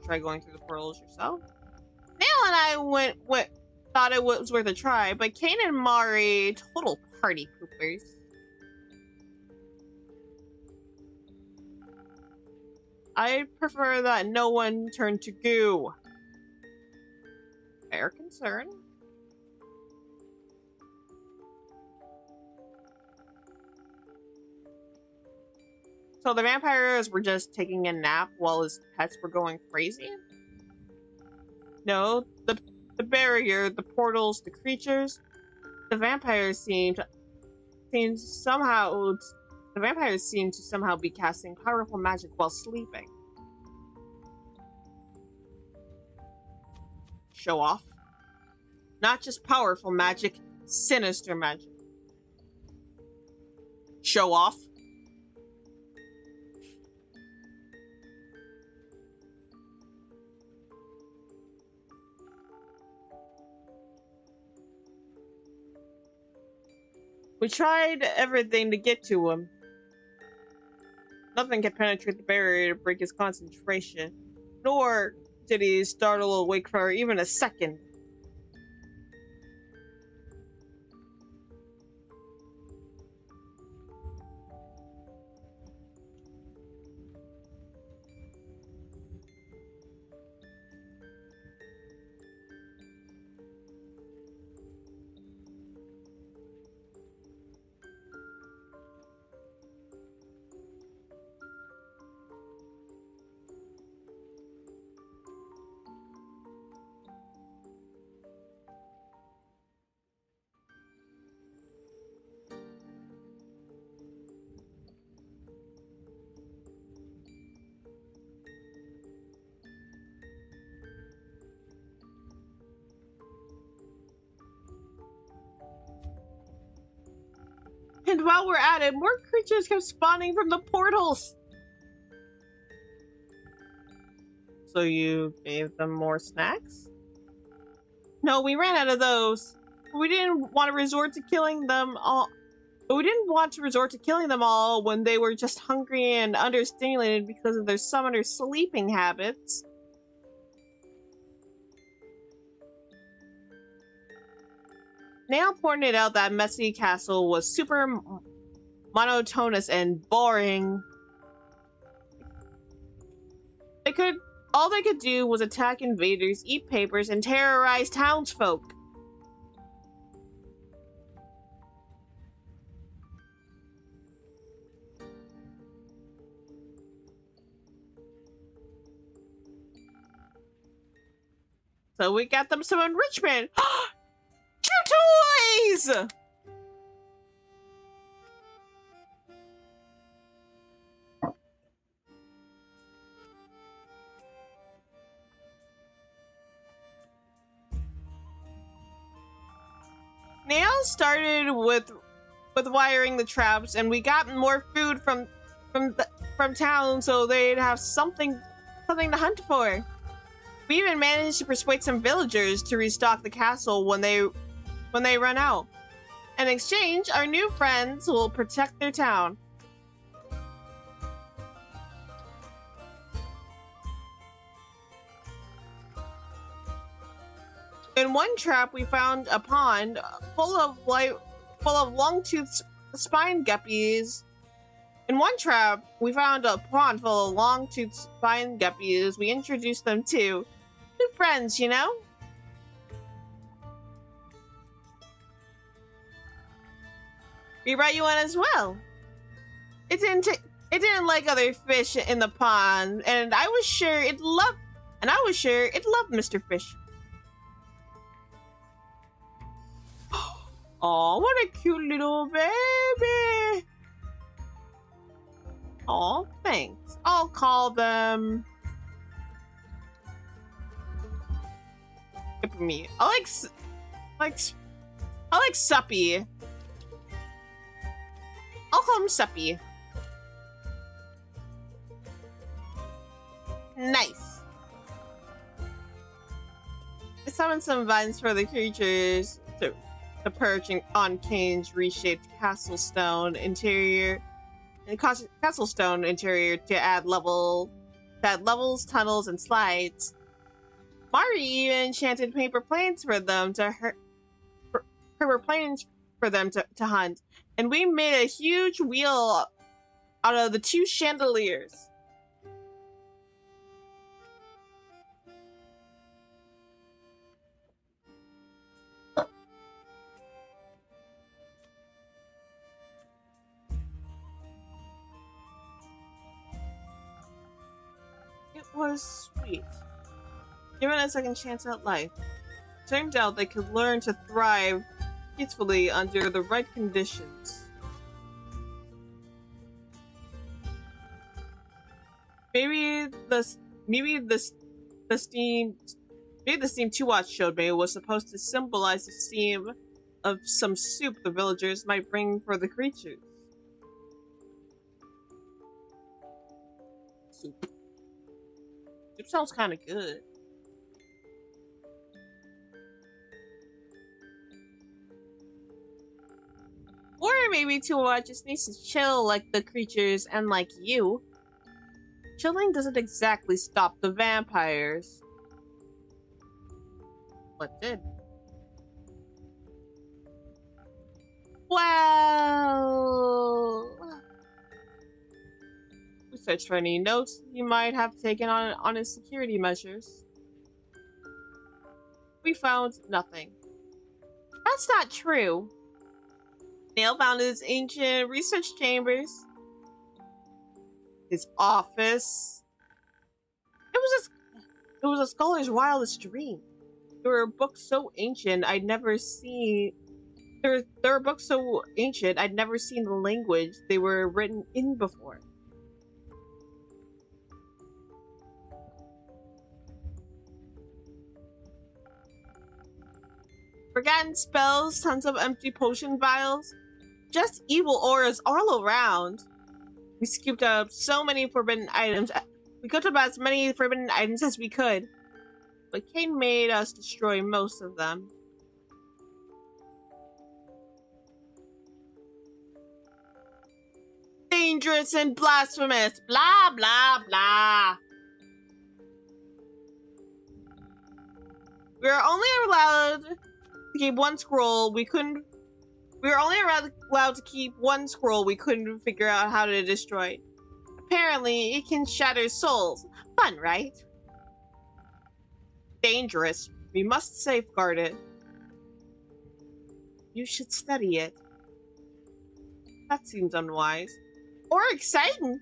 Try going through the portals yourself? Nail and I thought it was worth a try, but Kane and Mari, total party poopers. I prefer that no one turn to goo. Fair concern. So the vampires were just taking a nap while his pets were going crazy? No, the barrier, the portals, the creatures, the vampires seemed to somehow be casting powerful magic while sleeping. Show off. Not just powerful magic, sinister magic. Show off. We tried everything to get to him. Nothing could penetrate the barrier to break his concentration, nor did he startle awake for even a second. And while we're at it, more creatures kept spawning from the portals. So you gave them more snacks? No, we ran out of those. We didn't want to resort to killing them all. But we didn't want to resort to killing them all when they were just hungry and understimulated because of their summoner sleeping habits. Nail pointed out that Messy Castle was super monotonous and boring. All they could do was attack invaders, eat papers, and terrorize townsfolk. So we got them some enrichment. Two toys! Nail started with wiring the traps, and we got more food from town, so they'd have something to hunt for. We even managed to persuade some villagers to restock the castle when they run out. In exchange, our new friends will protect their town. In one trap, we found a pond full of long-toothed spine guppies. In one trap, we found a pond full of long-toothed spine guppies. We introduced them to new friends, you know? We brought you in as well. It didn't like other fish in the pond, and I was sure it loved Mr. Fish. Oh, what a cute little baby. Oh, thanks. I'll call them... Skip me. I like Suppy. I'll call him Suppy. Nice. I summoned some vines for the creatures to perch on Kane's reshaped castle stone interior to add levels, tunnels, and slides. Mari even enchanted paper planes for them to hunt, and we made a huge wheel out of the 2 chandeliers. It was sweet. Given a second chance at life, turned out they could learn to thrive peacefully under the right conditions. Maybe the steam 2 watch showed me was supposed to symbolize the steam of some soup the villagers might bring for the creatures. Soup. Soup sounds kind of good. Or maybe 2 just needs to chill like the creatures and like you. Chilling doesn't exactly stop the vampires. What did? Well... We searched for any notes he might have taken on his security measures. We found nothing. That's not true. Nail found his ancient research chambers. His office. It was a scholar's wildest dream. There were books so ancient I'd never seen. There were books so ancient I'd never seen the language they were written in before. Forgotten spells, tons of empty potion vials, just evil auras all around. We scooped up so many forbidden items. We cooked up as many forbidden items as we could. But Kane made us destroy most of them. Dangerous and blasphemous. Blah, blah, blah. We were only allowed to keep one scroll. We were only allowed to keep one scroll we couldn't figure out how to destroy. Apparently, it can shatter souls. Fun, right? Dangerous. We must safeguard it. You should study it. That seems unwise. Or exciting.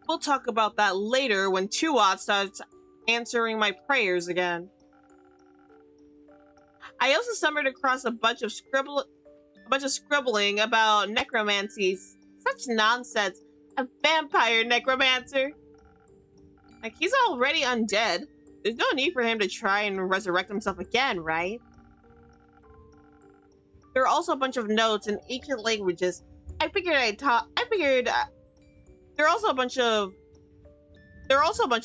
We'll talk about that later when Tuat starts answering my prayers again. I also stumbled across a bunch of scribbling about necromancy. Such nonsense. A vampire necromancer. Like, he's already undead. There's no need for him to try and resurrect himself again, right? There are also a bunch of notes in ancient languages. There are also a bunch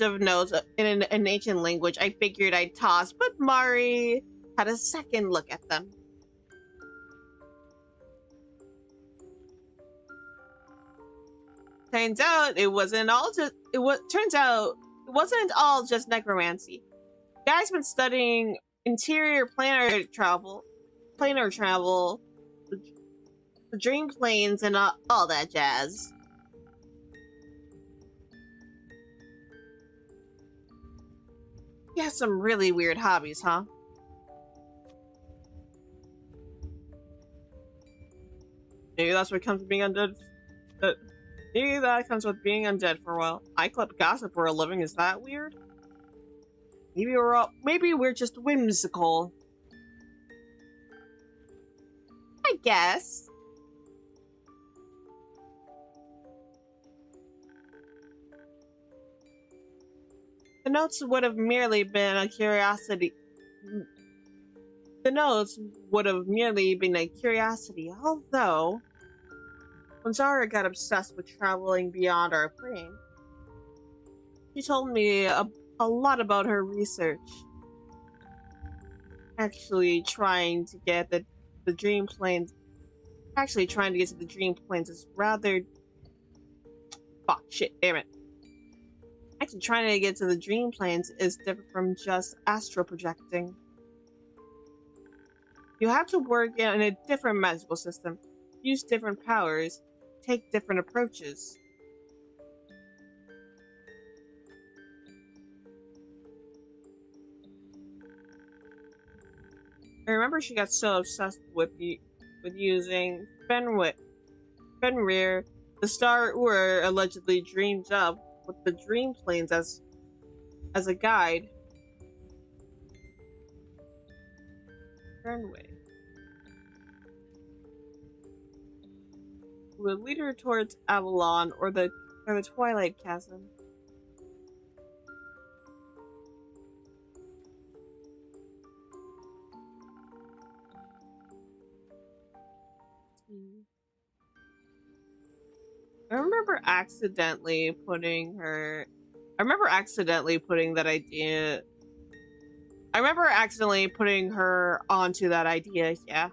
of notes in an ancient language I figured I'd toss, but Mari had a second look at them. Turns out it wasn't all just necromancy. The guy's been studying interior planar travel, the dream planes, and all that jazz. You have some really weird hobbies, huh? Maybe that's what comes with being undead. Maybe that comes with being undead for a while. I collect gossip for a living. Is that weird? Maybe we're just whimsical. I guess. The notes would have merely been a curiosity. Although when Zara got obsessed with traveling beyond our plane, she told me a lot about her research. Actually trying to get to the dream planes is rather... Fuck, shit, damn it. Actually trying to get to the dream planes is different from just astral projecting. You have to work in a different magical system, use different powers, take different approaches. I remember she got so obsessed with using Fenrir, the star Ur allegedly dreamed up with the dream planes as a guide. Fenway would lead her towards Avalon or the Twilight Chasm. I remember accidentally putting her onto that idea, yeah.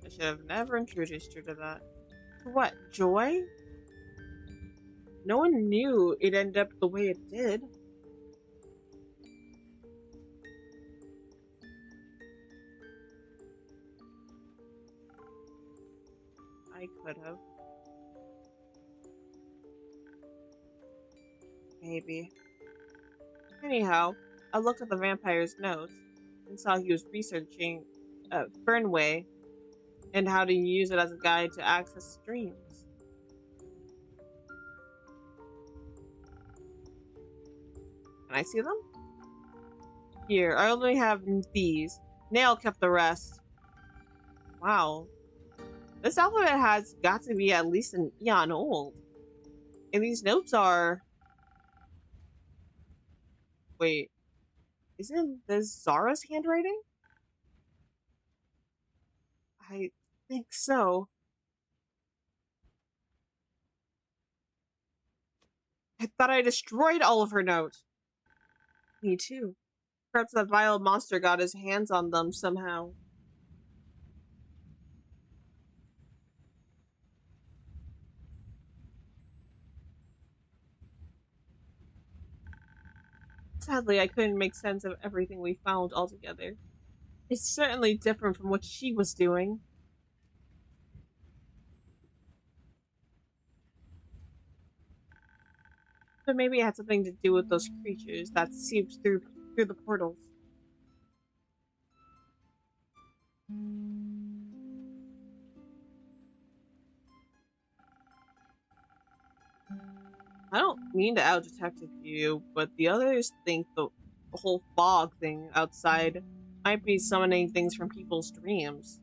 I should have never introduced her to that. What, joy? No one knew it ended up the way it did. I could have. Maybe. Anyhow, I looked at the vampire's notes and saw he was researching Fernway and how to use it as a guide to access dreams. Can I see them? Here, I only have these. Nail kept the rest. Wow. This alphabet has got to be at least an eon old. And these notes are... Wait. Isn't this Zara's handwriting? I think so. I thought I destroyed all of her notes. Me too. Perhaps that vile monster got his hands on them somehow. Sadly, I couldn't make sense of everything we found altogether. It's certainly different from what she was doing. But maybe it had something to do with those creatures that seeped through the portals. I don't mean to out-detective you, but the others think the whole fog thing outside might be summoning things from people's dreams.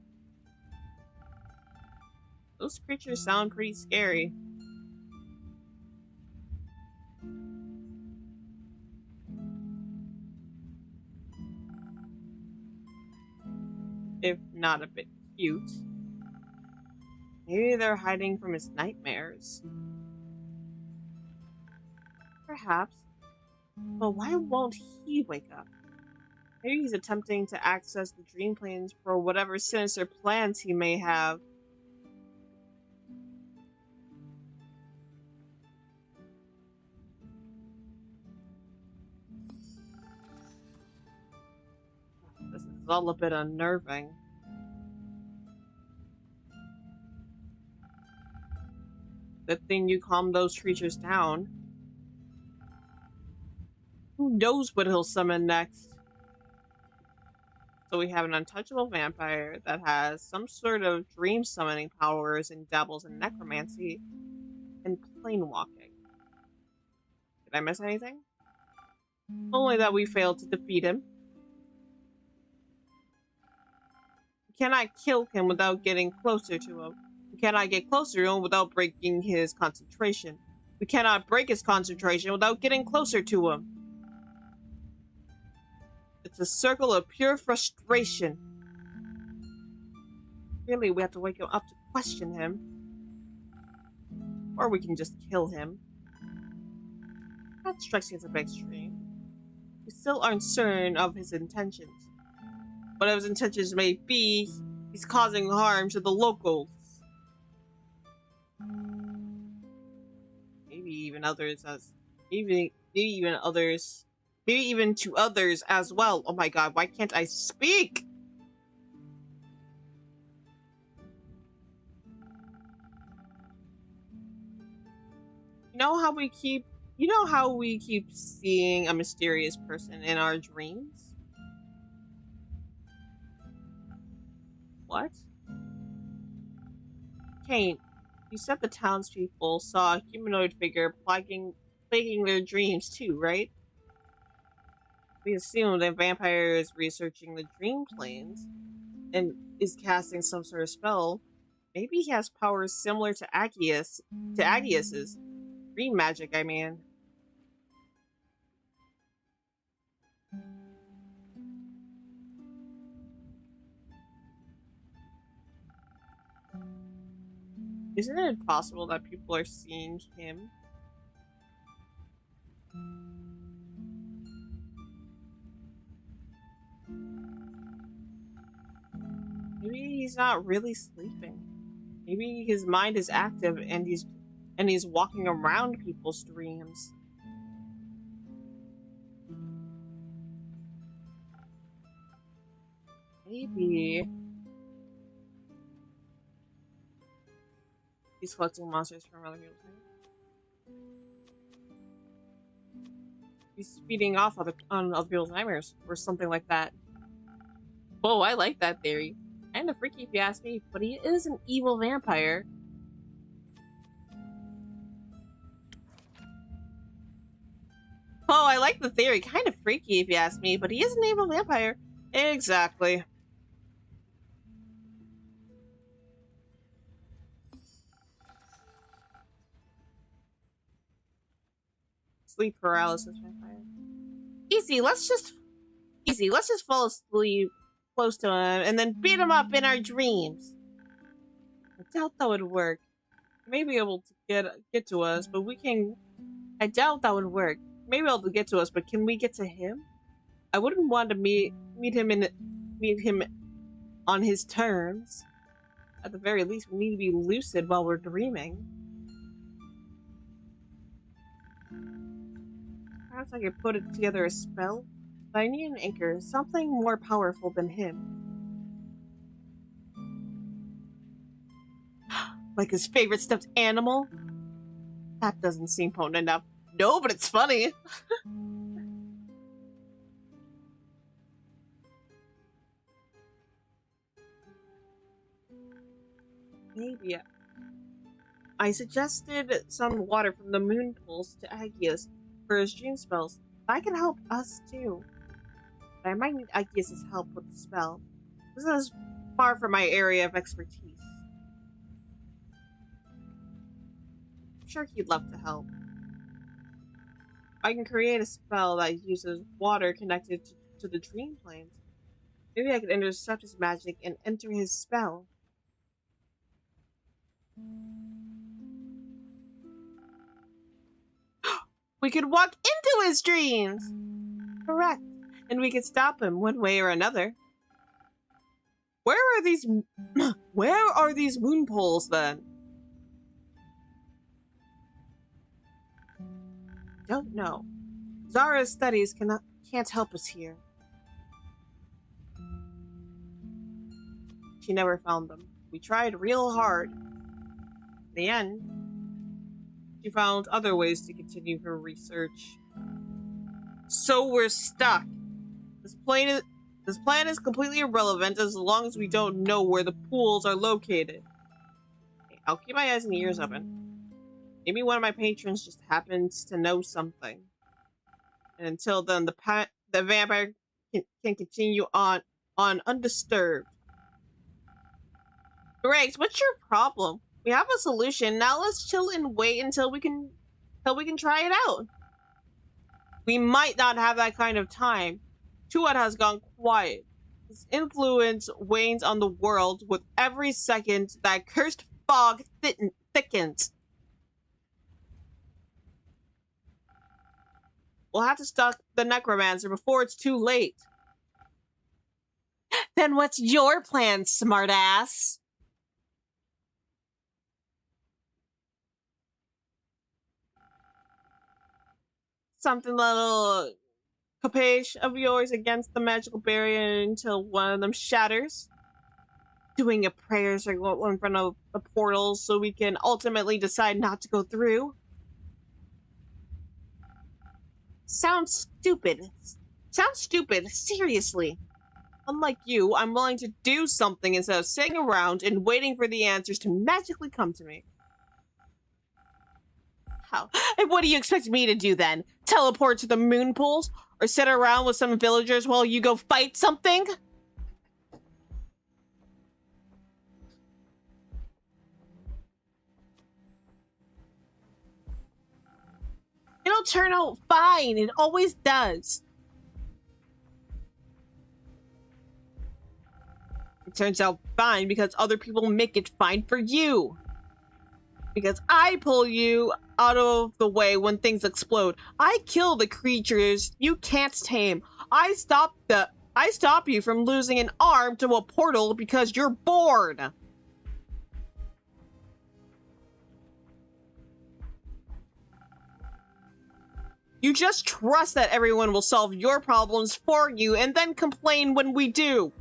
Those creatures sound pretty scary. If not a bit cute. Maybe they're hiding from his nightmares. Perhaps. But why won't he wake up? Maybe he's attempting to access the dream planes for whatever sinister plans he may have. This is all a bit unnerving. Good thing you calmed those creatures down. Who knows what he'll summon next? So we have an untouchable vampire that has some sort of dream summoning powers and dabbles in necromancy and plane walking. Did I miss anything? Only that we failed to defeat him. We cannot kill him without getting closer to him. We cannot get closer to him without breaking his concentration. We cannot break his concentration without getting closer to him. It's a circle of pure frustration. Really, we have to wake him up to question him. Or we can just kill him. That strikes me as a bit extreme. We still aren't certain of his intentions. Whatever his intentions may be, he's causing harm to the locals. Maybe even others as maybe even to others as well. Oh my god, why can't I speak? You know how we keep seeing a mysterious person in our dreams? What? Kane, you said the townspeople saw a humanoid figure plaguing their dreams too, right? We assume the vampire is researching the dream planes and is casting some sort of spell. Maybe he has powers similar to Aggius's. Dream magic, I mean. Isn't it possible that people are seeing him? Maybe he's not really sleeping. Maybe his mind is active and he's walking around people's dreams. Maybe he's collecting monsters from other people's dreams. He's feeding off on other people's nightmares or something like that. Whoa, I like that theory. Kinda freaky if you ask me, but he is an evil vampire. Oh, I like the theory. Kind of freaky if you ask me, but he is an evil vampire. Exactly. Sleep paralysis vampire. Easy, let's just Easy, let's just fall asleep close to him and then beat him up in our dreams. I doubt that would work. He may be able to get to us, but we can... I doubt that would work. He may be able to get to us, but can we get to him? I wouldn't want to meet him on his terms. At the very least, we need to be lucid while we're dreaming. Perhaps I could put it together a spell, but I need an anchor, something more powerful than him. Like his favorite stuffed animal? That doesn't seem potent enough. No, but it's funny. Maybe. I suggested some water from the moon pools to Agius for his dream spells. That can help us too. But I might need Agius' help with the spell. This is far from my area of expertise. I'm sure he'd love to help. I can create a spell that uses water connected to the dream planes. Maybe I could intercept his magic and enter his spell. We could walk into his dreams! Correct. And we could stop him one way or another. Where are these moon poles then? Don't know. Zara's studies can't help us here. She never found them. We tried real hard. In the end, she found other ways to continue her research. So we're stuck. This plan is completely irrelevant as long as we don't know where the pools are located. Okay, I'll keep my eyes and ears open. Maybe one of my patrons just happens to know something. And until then, the vampire can continue on undisturbed. Drenkst, what's your problem? We have a solution. Now let's chill and wait until we can try it out. We might not have that kind of time. Tuat has gone quiet. His influence wanes on the world with every second that cursed fog thickens. We'll have to stop the necromancer before it's too late. Then what's your plan, smartass? Something little capacious of yours against the magical barrier until one of them shatters. Doing your prayers or go in front of the portals so we can ultimately decide not to go through. Sounds stupid. Seriously. Unlike you, I'm willing to do something instead of sitting around and waiting for the answers to magically come to me. How? And what do you expect me to do then? Teleport to the moon pools? Or sit around with some villagers while you go fight something? It'll turn out fine. It always does. It turns out fine because other people make it fine for you. Because I pull you out of the way when things explode. I kill the creatures you can't tame. I stop you from losing an arm to a portal because you're bored. You just trust that everyone will solve your problems for you and then complain when we do.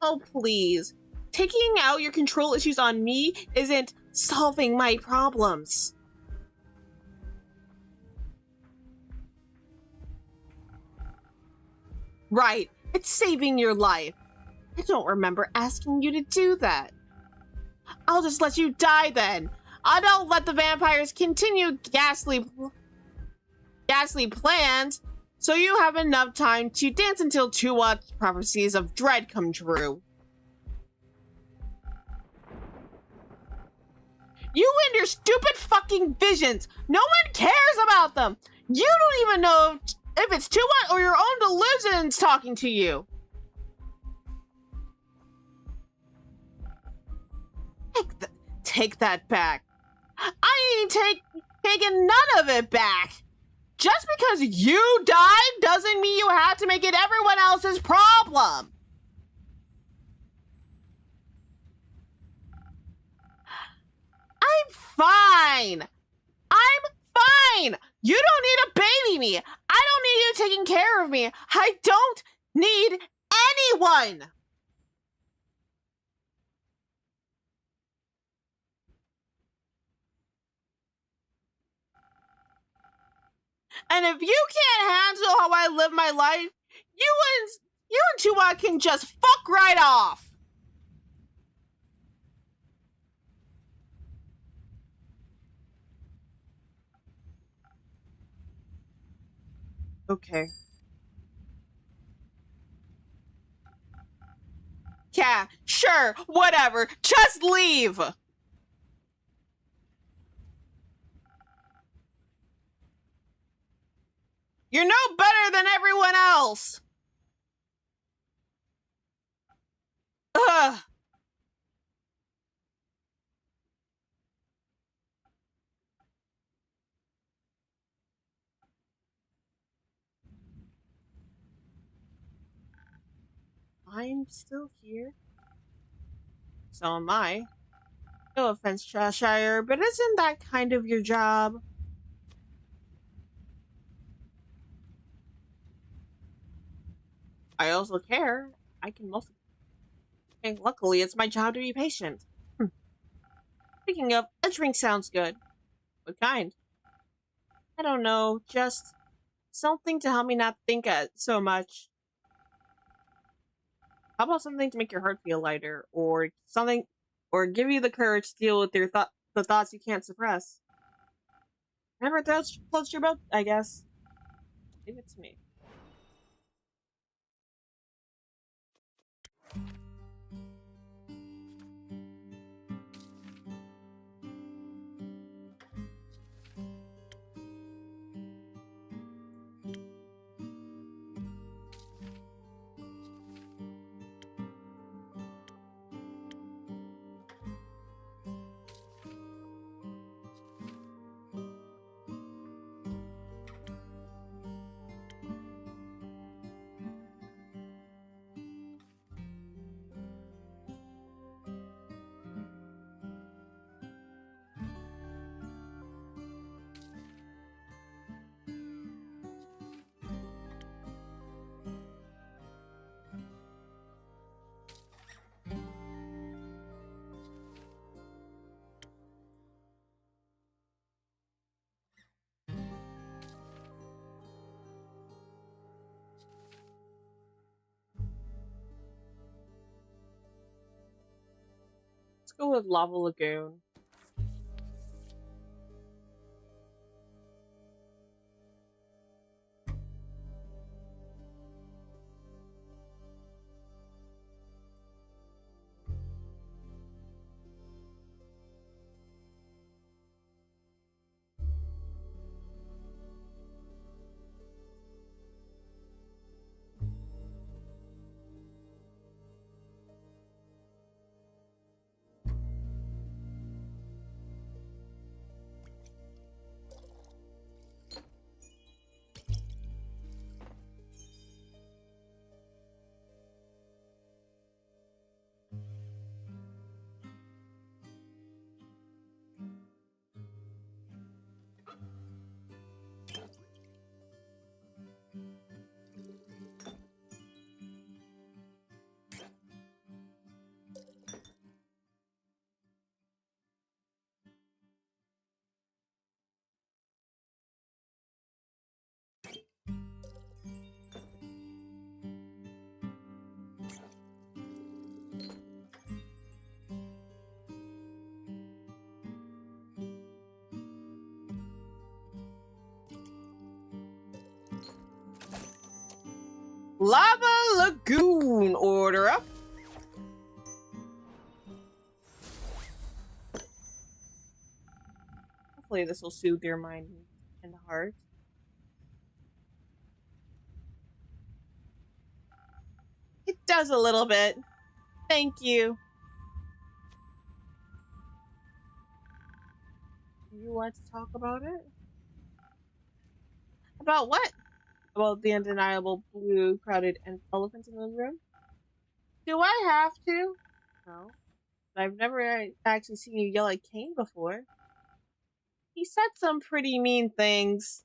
Oh, please. Taking out your control issues on me isn't solving my problems. Right, it's saving your life. I don't remember asking you to do that. I'll just let you die then. I don't let the vampires continue ghastly plans, so you have enough time to dance until Tuat's prophecies of dread come true. You and your stupid fucking visions! No one cares about them! You don't even know if it's too much or your own delusions talking to you. Take that back. I ain't taking none of it back. Just because you died doesn't mean you have to make it everyone else's problem. I'm fine. I'm fine. You don't need to baby me. I don't need you taking care of me. I don't need anyone. And if you can't handle how I live my life, you and Chua can just fuck right off. Okay. Yeah, sure, whatever. Just leave. You're no better than everyone else. Ugh. I'm still here. So am I. No offense, Cheshire, but isn't that kind of your job? I also care. I can mostly. And luckily, it's my job to be patient. Speaking of, a drink sounds good. What kind? I don't know, just something to help me not think so much. How about something to make your heart feel lighter, or something, or give you the courage to deal with the thoughts you can't suppress? Remember those floats your boat, I guess. Leave it to me. Let's go with Lava Lagoon. Lava Lagoon, order up. Hopefully this will soothe your mind and heart. was a little bit. Thank you. You want to talk about it? About what? About the undeniable blue crowded and elephant in the room? Do I have to? No. I've never actually seen you yell at Kane before. He said some pretty mean things.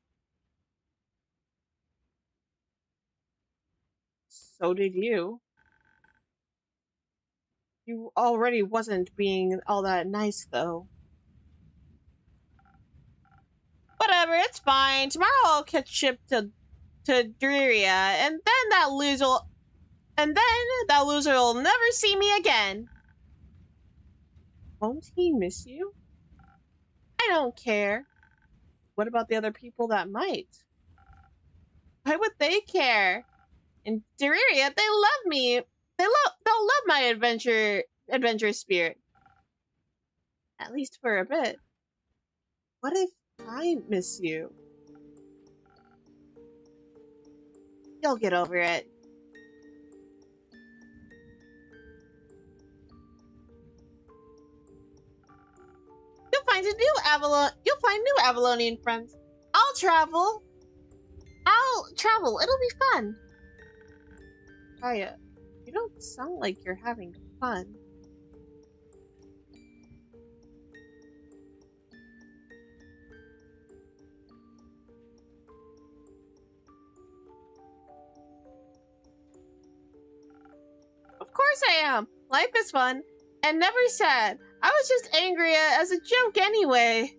So did you. You already wasn't being all that nice, though. Whatever, it's fine. Tomorrow I'll catch ship to Drearia, and then that loser will never see me again. Won't he miss you? I don't care. What about the other people that might? Why would they care? In Drearia, they love me. They'll love my adventurous spirit. At least for a bit. What if I miss you? You'll get over it. You'll find new Avalonian friends. I'll travel. It'll be fun. Kaya, you don't sound like you're having fun. Of course I am. Life is fun and never sad. I was just angry as a joke anyway.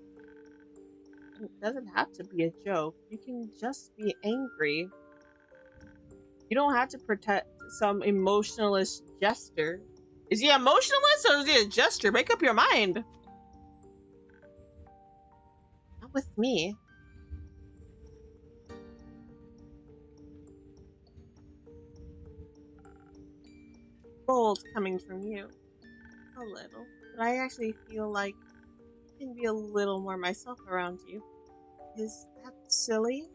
It doesn't have to be a joke. You can just be angry. You don't have to protect some emotionalist jester. Is he emotionalist or is he a jester? Make up your mind. Not with me. Bold coming from you. A little. But I actually feel like I can be a little more myself around you. Is that silly?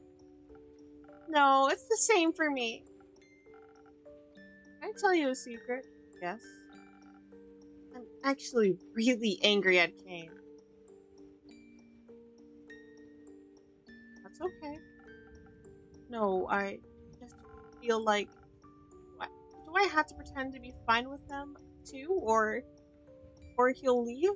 No, it's the same for me. Can I tell you a secret? Yes. I'm actually really angry at Kane. That's okay. No, I just feel like... Do I have to pretend to be fine with them, too? Or he'll leave?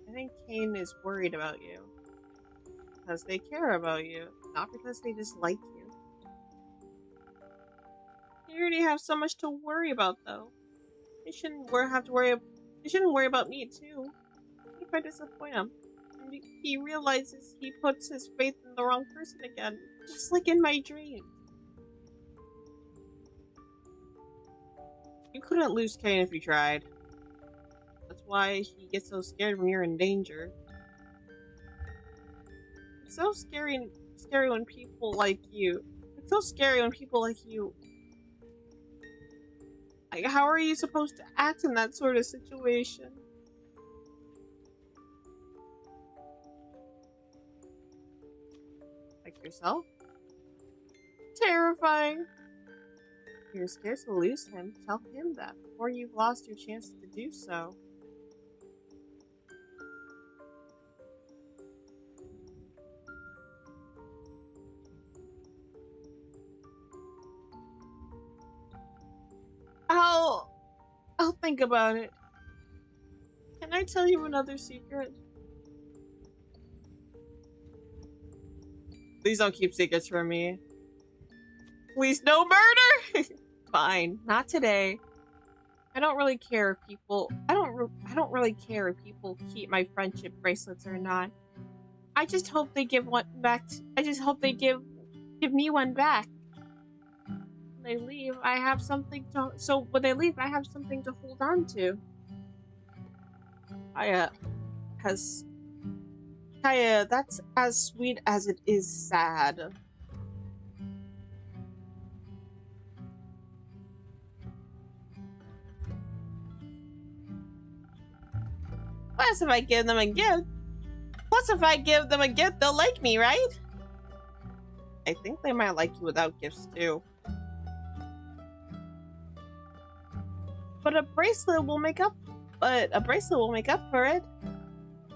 I think Kane is worried about you. Because they care about you, not because they dislike you. You already have so much to worry about, though. They shouldn't worry about me, too. If I disappoint him, and he realizes he puts his faith in the wrong person again, just like in my dream. You couldn't lose Kane if you tried. That's why he gets so scared when you're in danger. It's so scary when people like you. It's so scary when people like you. Like, how are you supposed to act in that sort of situation? Like yourself? Terrifying. If you're scared to lose him, tell him that before you've lost your chance to do so. I'll think about it. Can I tell you another secret? Please don't keep secrets from me. Please, no murder! Fine, not today. I don't really care if people... I don't really care if people keep my friendship bracelets or not. I just hope they give one back. I just hope they give me one back. When they leave, I have something to... So when they leave, I have something to hold on to. Kaya, that's as sweet as it is sad. Plus, if I give them a gift, they'll like me, right? I think they might like you without gifts too. But a bracelet will make up for it.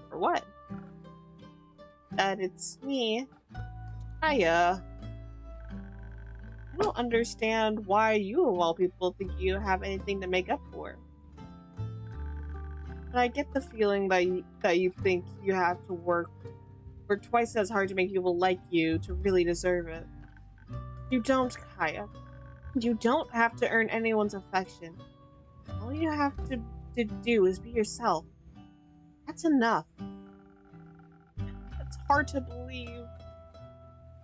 For what? That it's me. I don't understand why you of all people think you have anything to make up for. But I get the feeling that you think you have to work twice as hard to make people like you to really deserve it. You don't, Kaya. You don't have to earn anyone's affection. All you have to do is be yourself. That's enough. It's hard to believe.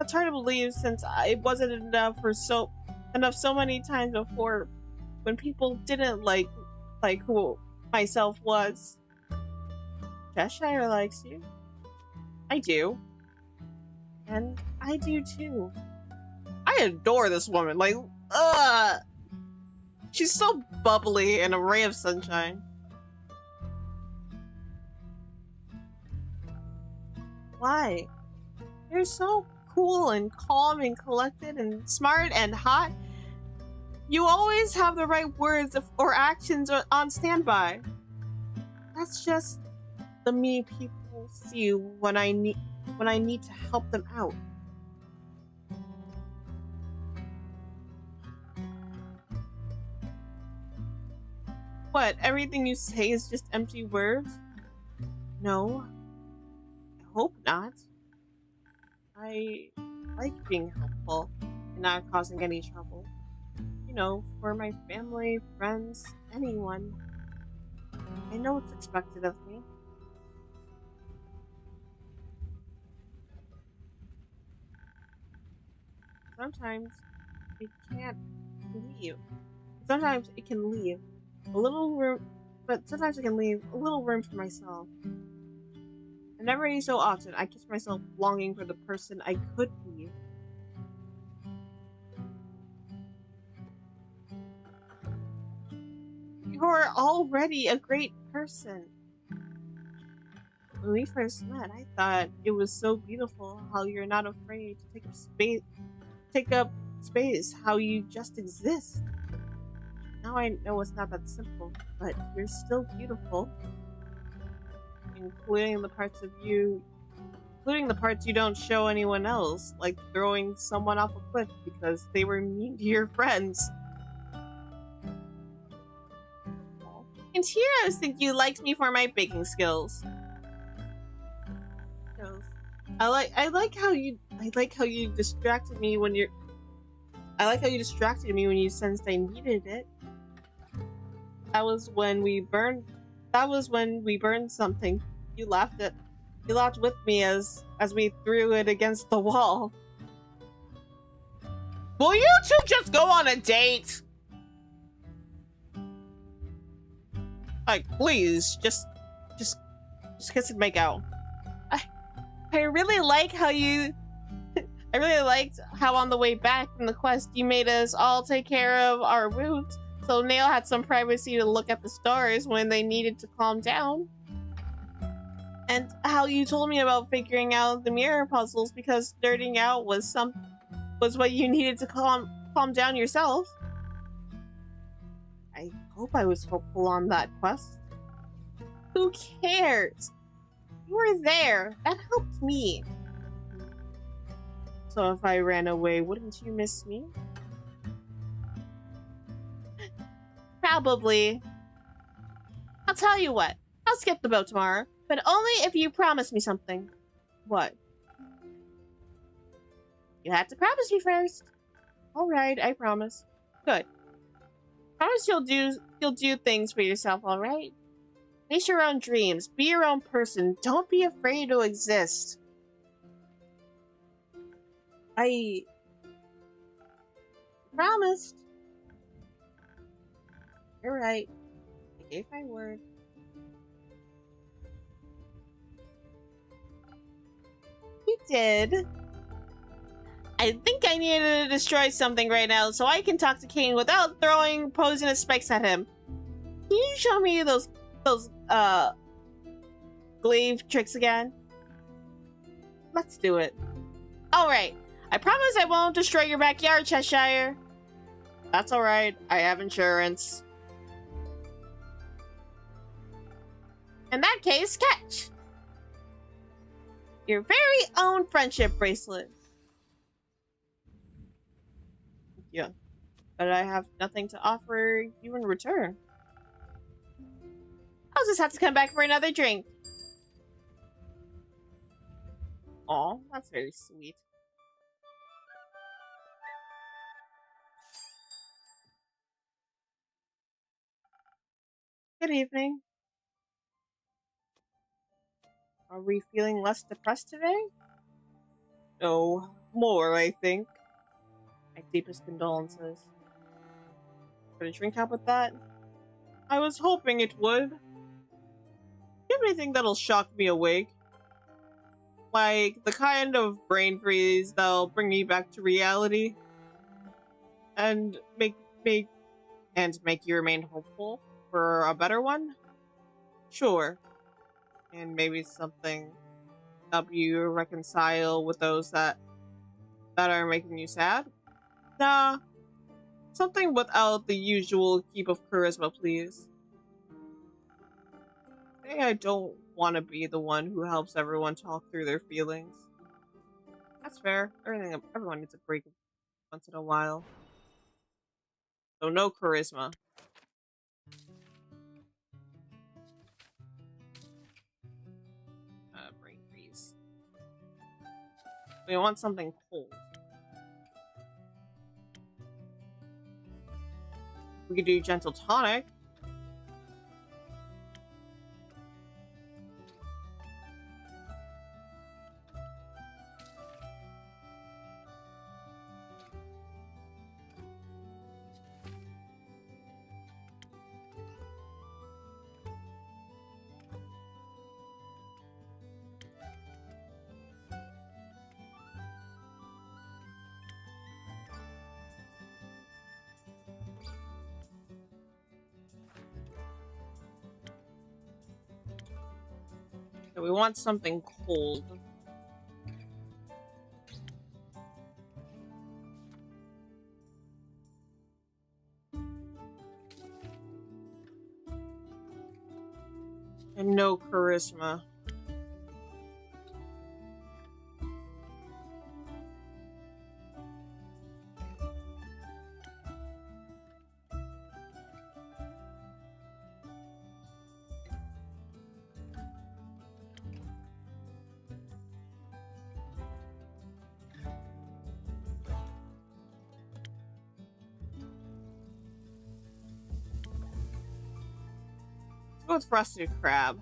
It's hard to believe since it wasn't enough so many times before when people didn't like who myself was. Cheshire likes you. I do. And I do too. I adore this woman. Like, she's so bubbly and a ray of sunshine. Why? You're so cool and calm and collected and smart and hot. You always have the right words or actions on standby. That's just the me people see when I need to help them out. What, everything you say is just empty words? No. I hope not. I like being helpful and not causing any trouble. You know, for my family, friends, anyone. I know what's expected of me. Sometimes it can't leave. Sometimes it can leave a little room, but sometimes it can leave a little room for myself. And every so often, I catch myself longing for the person I could be. You're already a great person. When we first met, I thought it was so beautiful how you're not afraid to take up space, how you just exist. Now I know it's not that simple, but you're still beautiful. Including the parts you don't show anyone else, like throwing someone off a cliff because they were mean to your friends. And heroes think you liked me for my baking skills. I like how you distracted me when you sensed I needed it. That was when we burned something. You laughed with me as we threw it against the wall. Will you two just go on a date? Like, please, just kiss and make out. I really like how I really liked how on the way back from the quest you made us all take care of our wounds, so Nail had some privacy to look at the stars when they needed to calm down. And how you told me about figuring out the mirror puzzles because nerding out was what you needed to calm down yourself. I hope I was helpful on that quest. Who cares? You were there. That helped me. So if I ran away, wouldn't you miss me? Probably. I'll tell you what. I'll skip the boat tomorrow, but only if you promise me something. What? You have to promise me first. All right, I promise. Good. Promise you'll do things for yourself, all right? Chase your own dreams. Be your own person. Don't be afraid to exist. I promised. You're right. I gave my word. You did. I think I needed to destroy something right now so I can talk to King without throwing poisonous spikes at him. Can you show me those glaive tricks again? Let's do it. Alright. I promise I won't destroy your backyard, Cheshire. That's alright. I have insurance. In that case, catch. Your very own friendship bracelet. Yeah. But I have nothing to offer you in return. I'll just have to come back for another drink. Aw, that's very sweet. Good evening. Are we feeling less depressed today? No, more, I think. My deepest condolences. Could a drink help with that? I was hoping it would. Do you have anything that'll shock me awake? Like the kind of brain freeze that'll bring me back to reality? And make you remain hopeful for a better one? Sure. And maybe something to help you reconcile with those that are making you sad? Nah. Something without the usual keep of charisma, please. Hey, I don't want to be the one who helps everyone talk through their feelings. That's fair. Everyone needs a break once in a while. So no charisma. Brain freeze. We want something cold. We could do gentle tonic. So we want something cold. And no charisma. Let's go with frosted crab.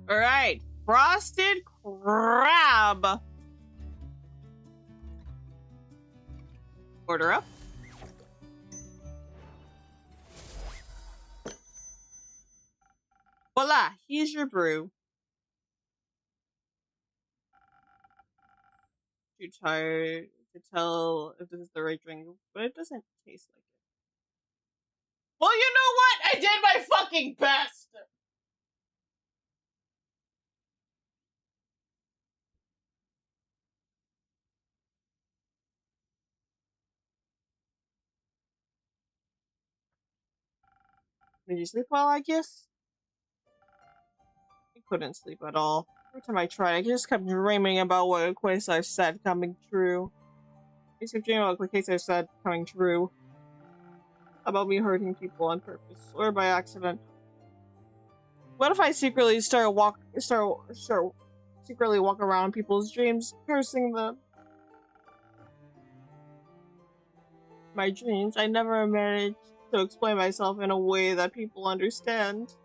Alright, frosted crab. Order up. Voila, here's your brew. Too tired to tell if this is the right drink, but it doesn't taste like it. Well, you know what? I did my fucking best! Did you sleep well, I guess? I couldn't sleep at all. Every time I tried, I just kept dreaming about what Quasar said coming true. I just kept dreaming about what Quasar said coming true. About me hurting people on purpose, or by accident. What if I secretly secretly walk around people's dreams, cursing them? My dreams, I never managed to explain myself in a way that people understand.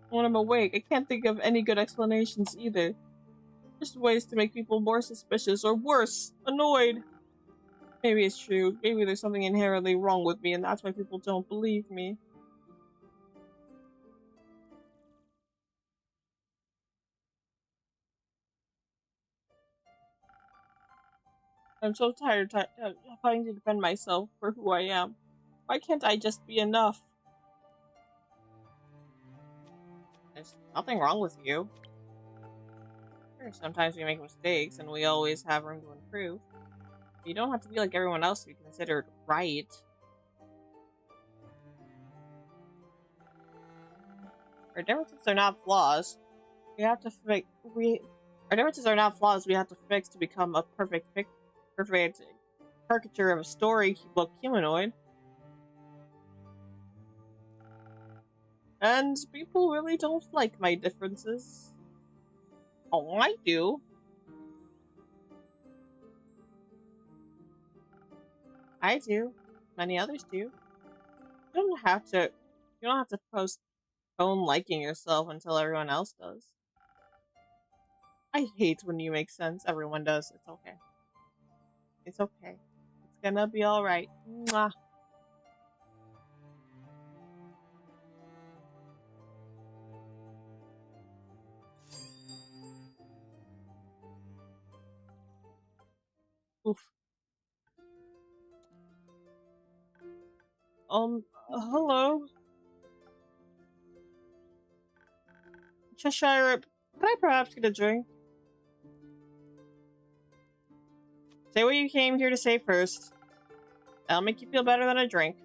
When I'm awake, I can't think of any good explanations either. Just ways to make people more suspicious, or worse, annoyed. Maybe it's true. Maybe there's something inherently wrong with me, and that's why people don't believe me. I'm so tired of having to defend myself for who I am. Why can't I just be enough? There's nothing wrong with you. Sure, sometimes we make mistakes, and we always have room to improve. You don't have to be like everyone else to be considered right. Our differences are not flaws. We have to fix. Our differences are not flaws. We have to fix to become a perfect caricature of a storybook humanoid. And people really don't like my differences. Oh, I do. I do. Many others do. You don't have to postpone liking yourself until everyone else does. I hate when you make sense. Everyone does. It's okay. It's okay. It's gonna be alright. Mwah. Oof. Hello? Cheshire, could I perhaps get a drink? Say what you came here to say first. That'll make you feel better than a drink.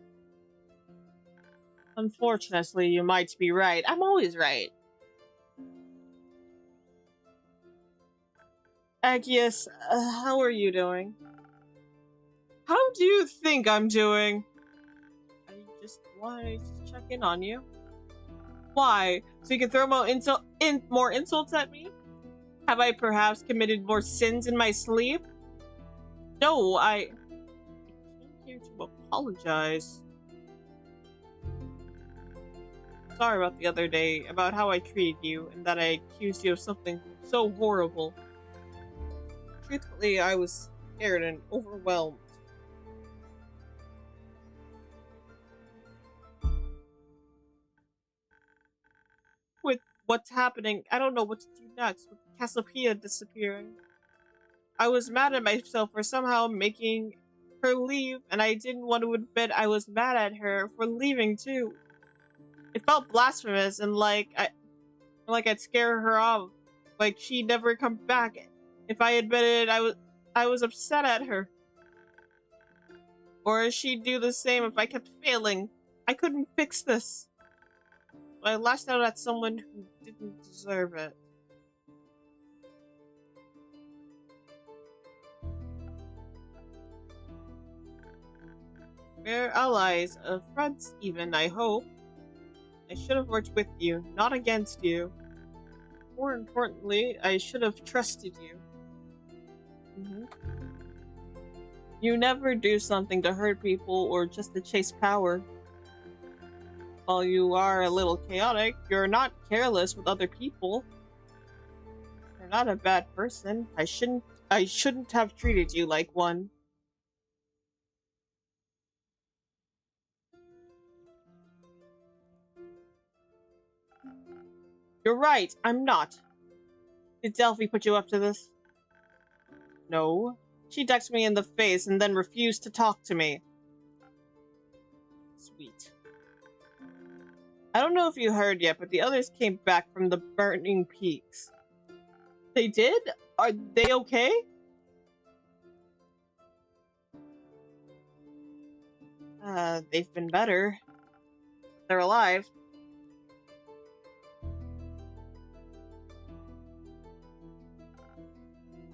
Unfortunately, you might be right. I'm always right. Aggius, how are you doing? How do you think I'm doing? I just wanted to check in on you. Why? So you can throw more insults at me? Have I perhaps committed more sins in my sleep? No, I came here to apologize. Sorry about the other day, about how I treated you, and that I accused you of something so horrible. Truthfully, I was scared and overwhelmed. With what's happening, I don't know what to do next, with Cassiopeia disappearing. I was mad at myself for somehow making her leave, and I didn't want to admit I was mad at her for leaving too. It felt blasphemous and like I'd scare her off, like she'd never come back. If I admitted I was upset at her. Or she'd do the same if I kept failing. I couldn't fix this. I lashed out at someone who didn't deserve it. We're allies, friends even, I hope. I should have worked with you, not against you. More importantly, I should have trusted you. You never do something to hurt people or just to chase power. While you are a little chaotic, you're not careless with other people. You're not a bad person. I shouldn't have treated you like one. You're right, I'm not. Did Delphi put you up to this? No. She decked me in the face and then refused to talk to me. Sweet. I don't know if you heard yet, but the others came back from the Burning Peaks. They did? Are they okay? They've been better. They're alive.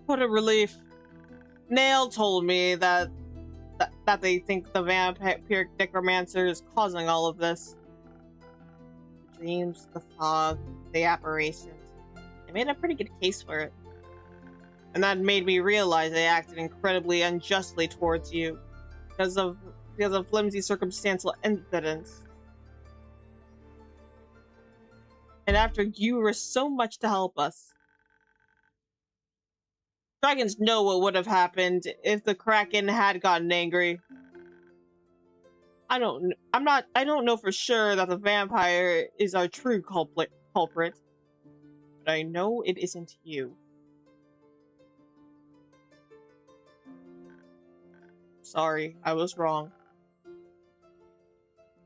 What a relief. Nail told me that they think the vampire necromancer is causing all of this. The dreams, the fog, the apparitions. They made a pretty good case for it. And that made me realize they acted incredibly unjustly towards you because of flimsy circumstantial evidence. And after you risked so much to help us. Dragons know what would have happened if the Kraken had gotten angry. I don't know for sure that the vampire is our true culprit, but I know it isn't you. Sorry, I was wrong.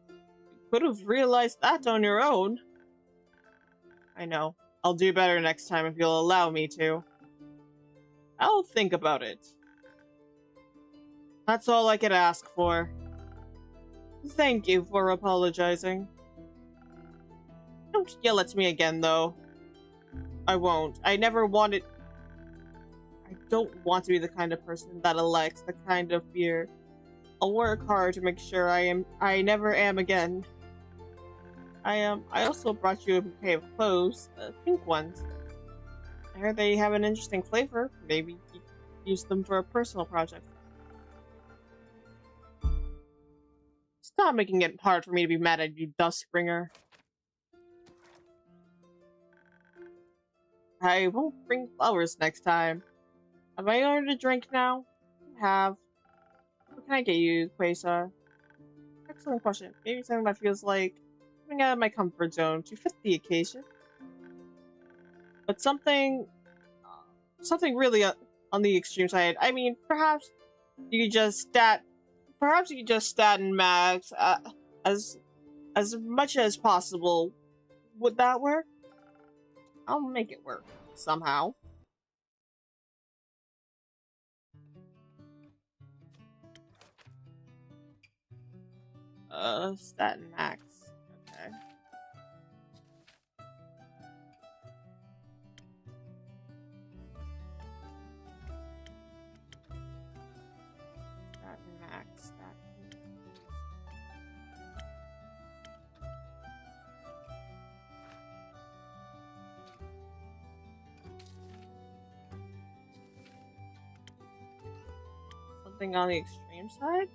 You could have realized that on your own. I know. I'll do better next time if you'll allow me to. I'll think about it. That's all I could ask for. Thank you for apologizing. Don't yell at me again, though. I won't. I don't want to be the kind of person that elects the kind of fear. I'll work hard to make sure I never am again. I also brought you a bouquet of clothes, pink ones. I heard they have an interesting flavor. Maybe you could use them for a personal project. Stop making it hard for me to be mad at you, Duskbringer. I won't bring flowers next time. Have I ordered a drink now? I have. What can I get you, Quasar? Excellent question. Maybe something that feels like coming out of my comfort zone to fit the occasion. But something really on the extreme side. I mean, perhaps you could just stat and max as much as possible. Would that work? I'll make it work somehow. Stat and max. Okay. Stat and max. Stat and max. Something on the extreme side?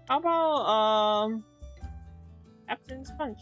How about, Captain's Punch?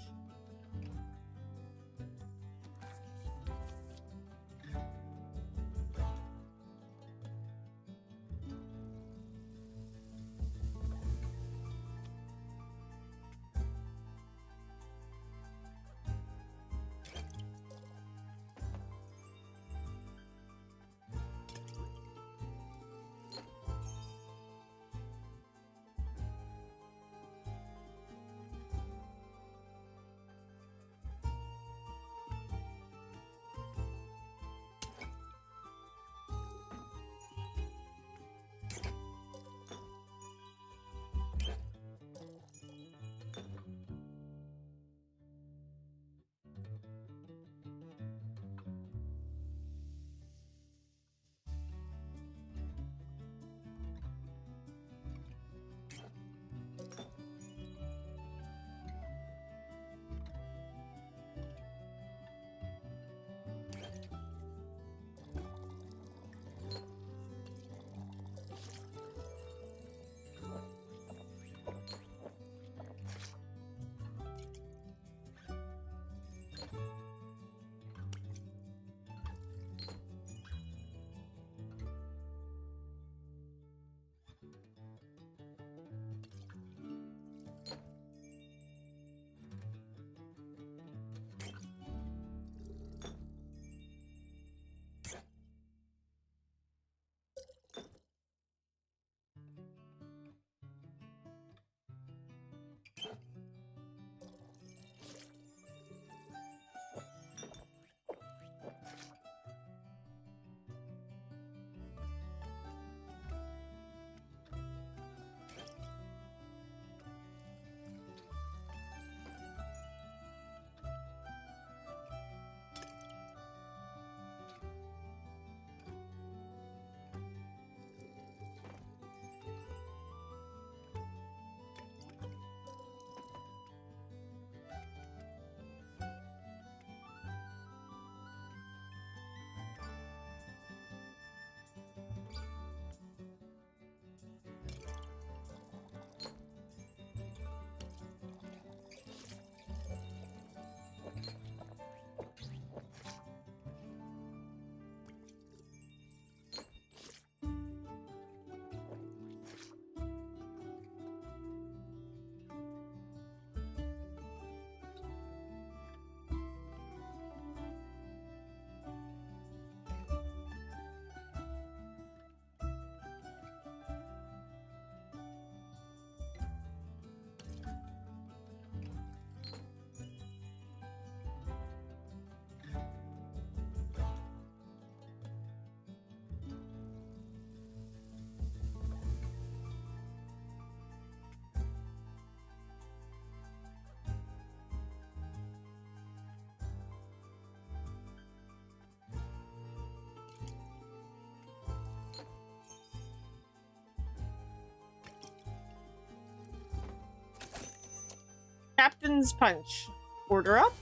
Captain's Punch. Order up.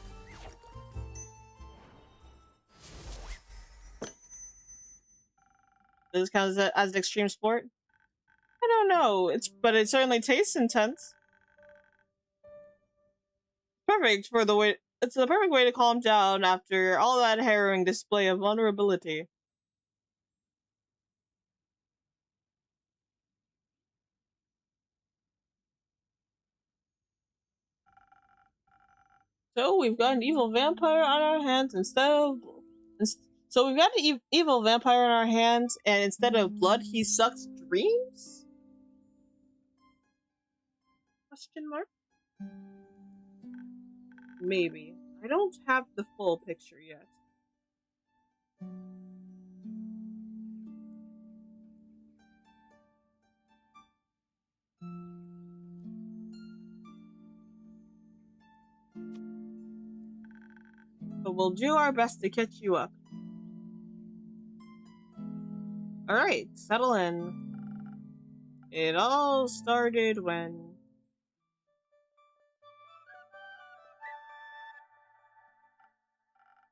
Does this count as an extreme sport? I don't know. But it certainly tastes intense. Perfect for the way. It's the perfect way to calm down after all that harrowing display of vulnerability. So we've got an evil vampire on our hands instead of. So we've got an evil vampire on our hands, and instead of blood, he sucks dreams? Question mark? Maybe. I don't have the full picture yet. But we'll do our best to catch you up. Alright, settle in. It all started when...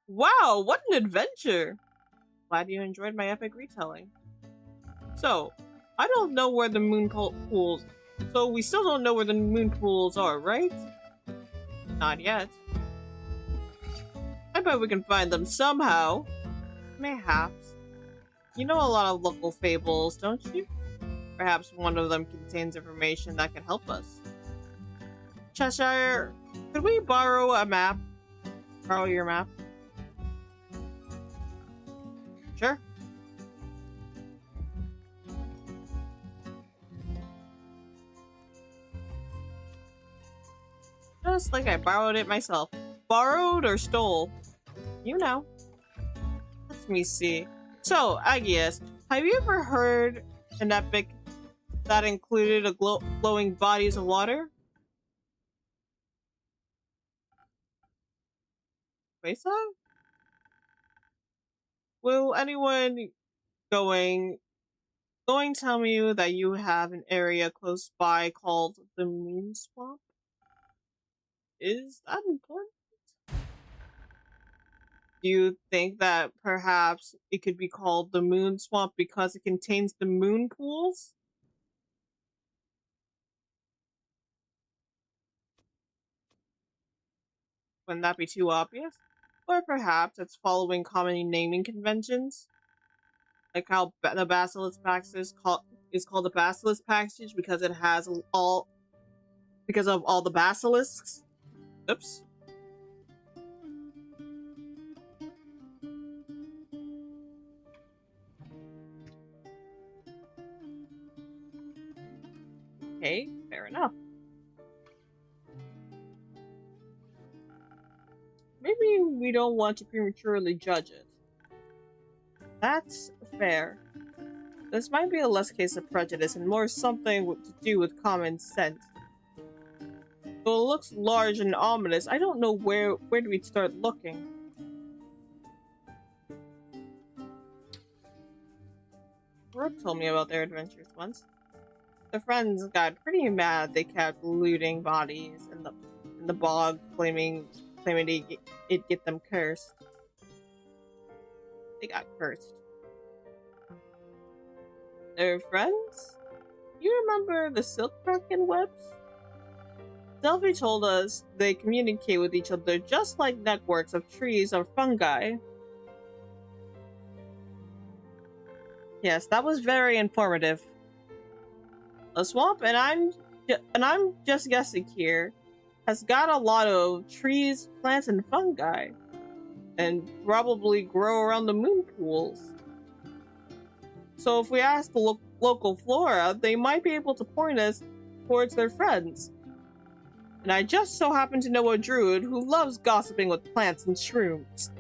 Wow, what an adventure! Glad you enjoyed my epic retelling. So, I don't know where the moon pools... So we still don't know where the moon pools are, right? Not yet. I bet we can find them somehow. Mayhaps. You know a lot of local fables, don't you? Perhaps one of them contains information that can help us. Cheshire, could we borrow a map? Borrow your map? Sure. Just like I borrowed it myself. Borrowed or stole? You know. Let me see. So, Agius, have you ever heard an epic that included a glowing bodies of water? Wait, so? Will anyone going tell me that you have an area close by called the Moon Swamp? Is that important? Do you think that perhaps it could be called the Moon Swamp because it contains the moon pools? Wouldn't that be too obvious? Or perhaps it's following common naming conventions? Like how the Basilisk Passage is called the Basilisk Passage because it has because of all the basilisks? Oops. Okay, fair enough. Maybe we don't want to prematurely judge it. That's fair. This might be a less case of prejudice and more something to do with common sense. Though it looks large and ominous, I don't know where do we start looking. Brooke told me about their adventures once. Their friends got pretty mad. They kept looting bodies in the bog, claiming it get them cursed. They got cursed. Their friends? You remember the silk kraken webs? Delphi told us they communicate with each other just like networks of trees or fungi. Yes, that was very informative. A swamp, and I'm just guessing here, has got a lot of trees, plants, and fungi, and probably grow around the moon pools. So if we ask the local flora, they might be able to point us towards their friends. And I just so happen to know a druid who loves gossiping with plants and shrooms.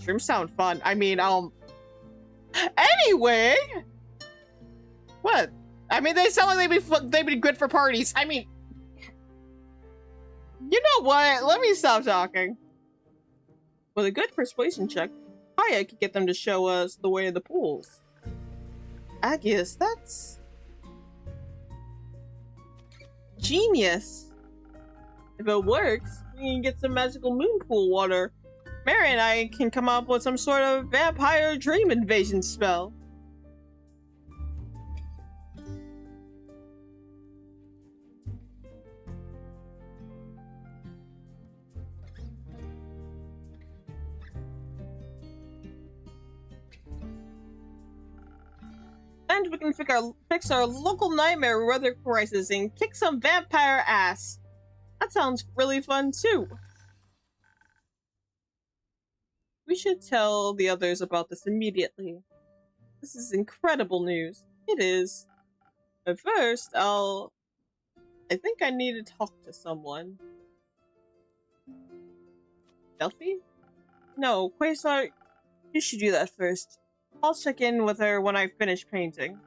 Shrooms sound fun. I mean, Anyway! What? I mean, they sound like they'd be good for parties. I mean... You know what? Let me stop talking. With a good persuasion check, Aya could get them to show us the way of the pools. Agius, that's... genius. If it works, we can get some magical moon pool water. Mary and I can come up with some sort of vampire dream invasion spell. And we can fix our local nightmare weather crisis and kick some vampire ass. That sounds really fun too. We should tell the others about this immediately. This is incredible news. It is. But first, I think I need to talk to someone. Delphi? No, Quasar, you should do that first. I'll check in with her when I finish painting.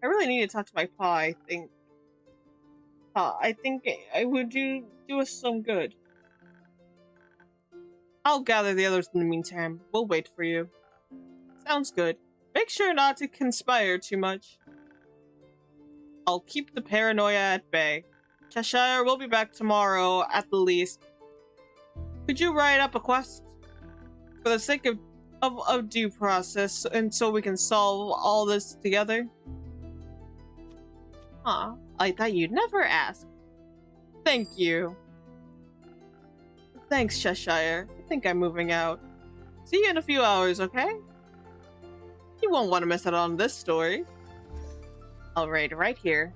I really need to talk to my pa, I think. I think I would do us some good. I'll gather the others in the meantime. We'll wait for you. Sounds good. Make sure not to conspire too much. I'll keep the paranoia at bay. Cheshire will be back tomorrow at the least. Could you write up a quest? For the sake of due process, and so we can solve all this together? Huh, I thought you'd never ask. Thank you. Thanks, Cheshire. I think I'm moving out. See you in a few hours, okay? You won't want to miss out on this story. Alright, right here.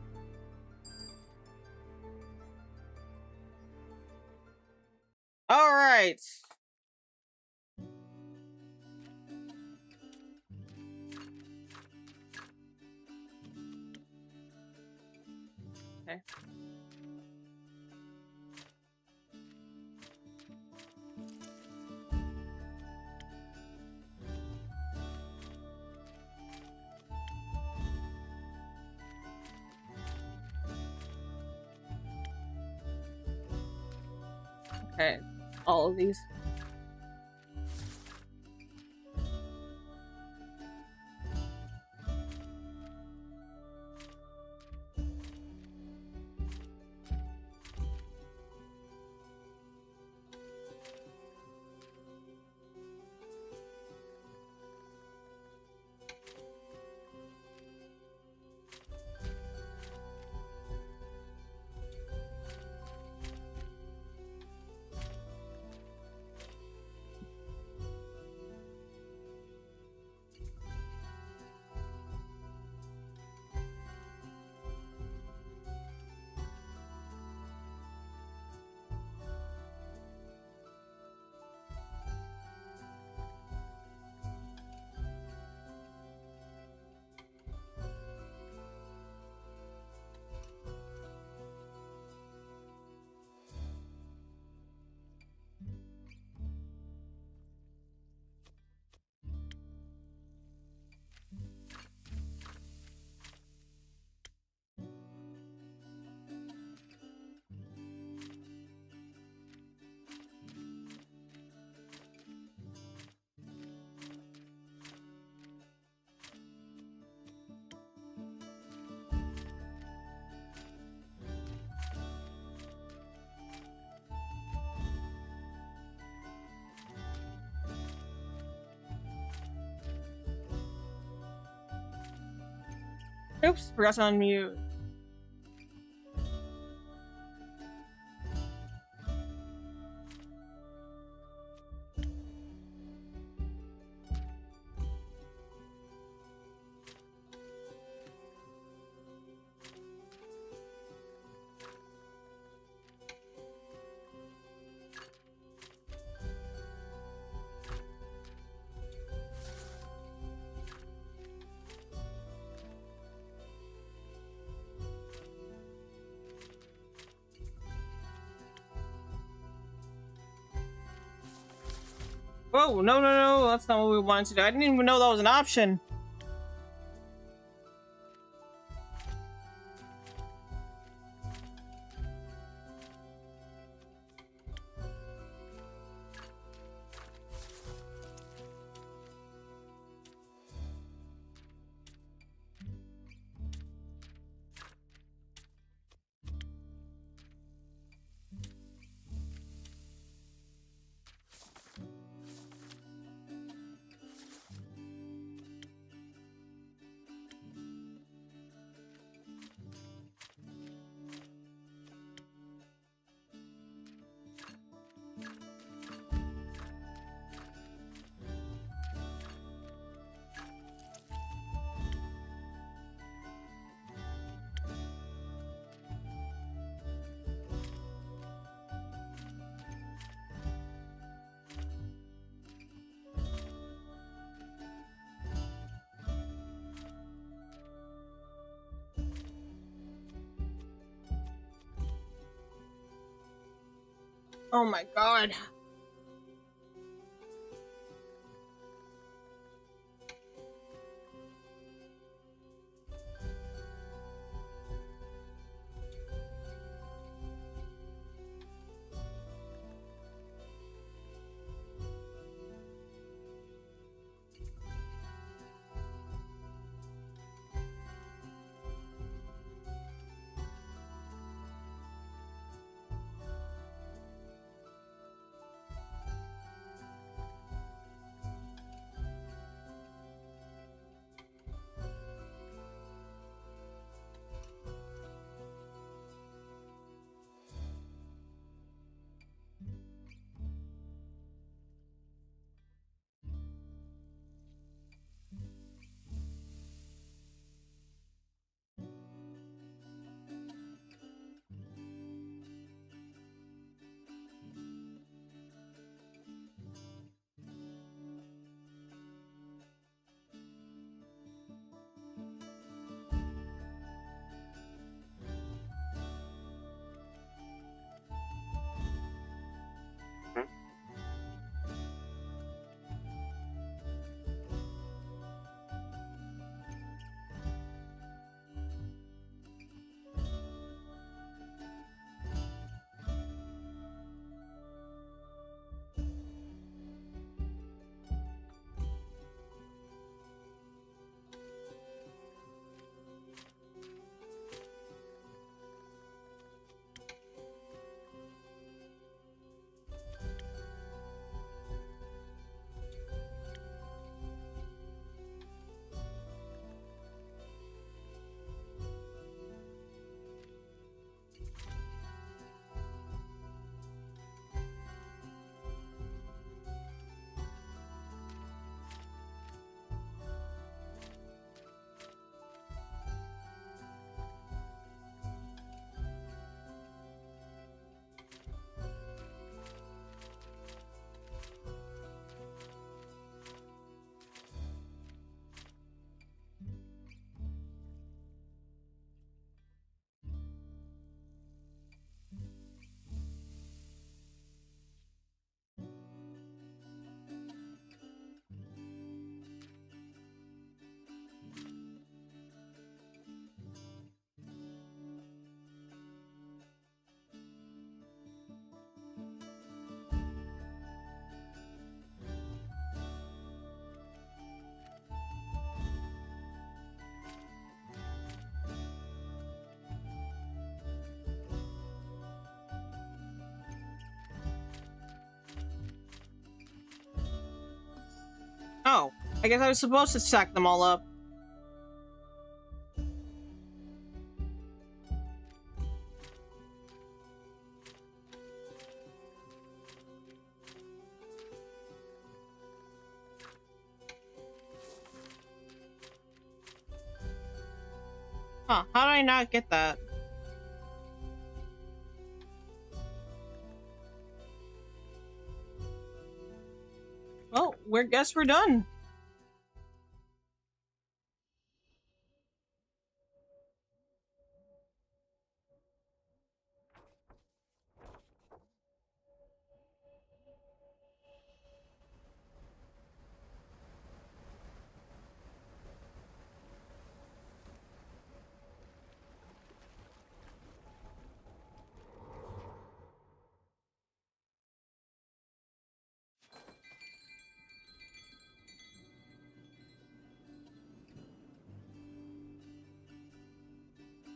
Alright. Okay. Okay, all of these. Oops, forgot to unmute. Whoa, no, that's not what we wanted to do. I didn't even know that was an option. Oh my god. Oh, I guess I was supposed to stack them all up. Huh, how did I not get that? Well, guess we're done.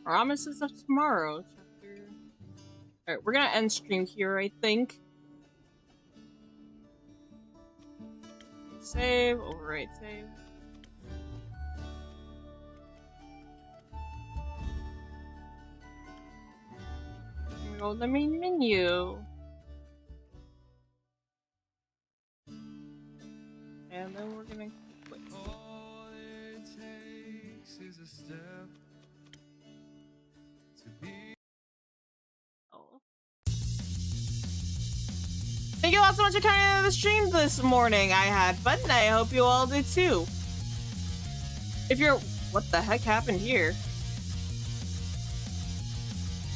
Promises of Tomorrow. Alright, we're gonna end stream here, I think. Save, overwrite, save. Go to the main menu. And then we're gonna quit. All it takes is a step to be. Oh. Thank you all so much for coming into the stream this morning. I had fun and I hope you all did too. If you're... What the heck happened here?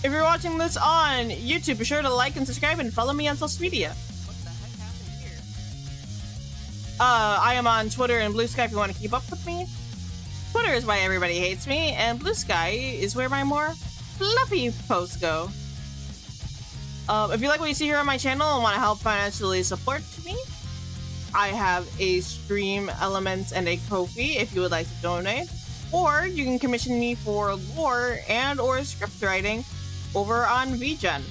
If you're watching this on YouTube, be sure to like and subscribe and follow me on social media. What the heck happened here? I am on Twitter and Blue Sky if you want to keep up with me. Twitter is why everybody hates me, and Blue Sky is where my more fluffy posts go. If you like what you see here on my channel and want to help financially support me, I have a Stream Elements and a Ko-fi if you would like to donate. Or you can commission me for lore and or script writing over on VGen.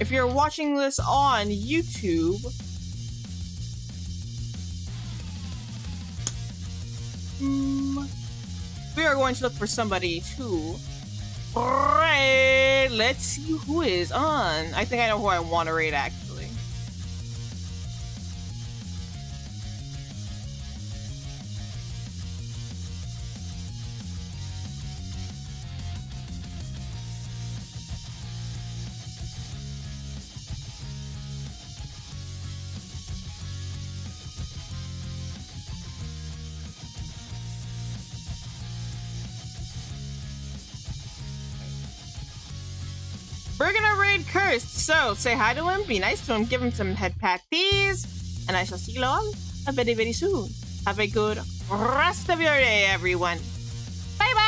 If you're watching this on YouTube, we are going to look for somebody too. Alright, let's see who is on. I think I know who I want to raid actually. We're gonna raid Cursed, so say hi to him, be nice to him, give him some head pack teas, and I shall see you all very, very soon. Have a good rest of your day, everyone. Bye bye!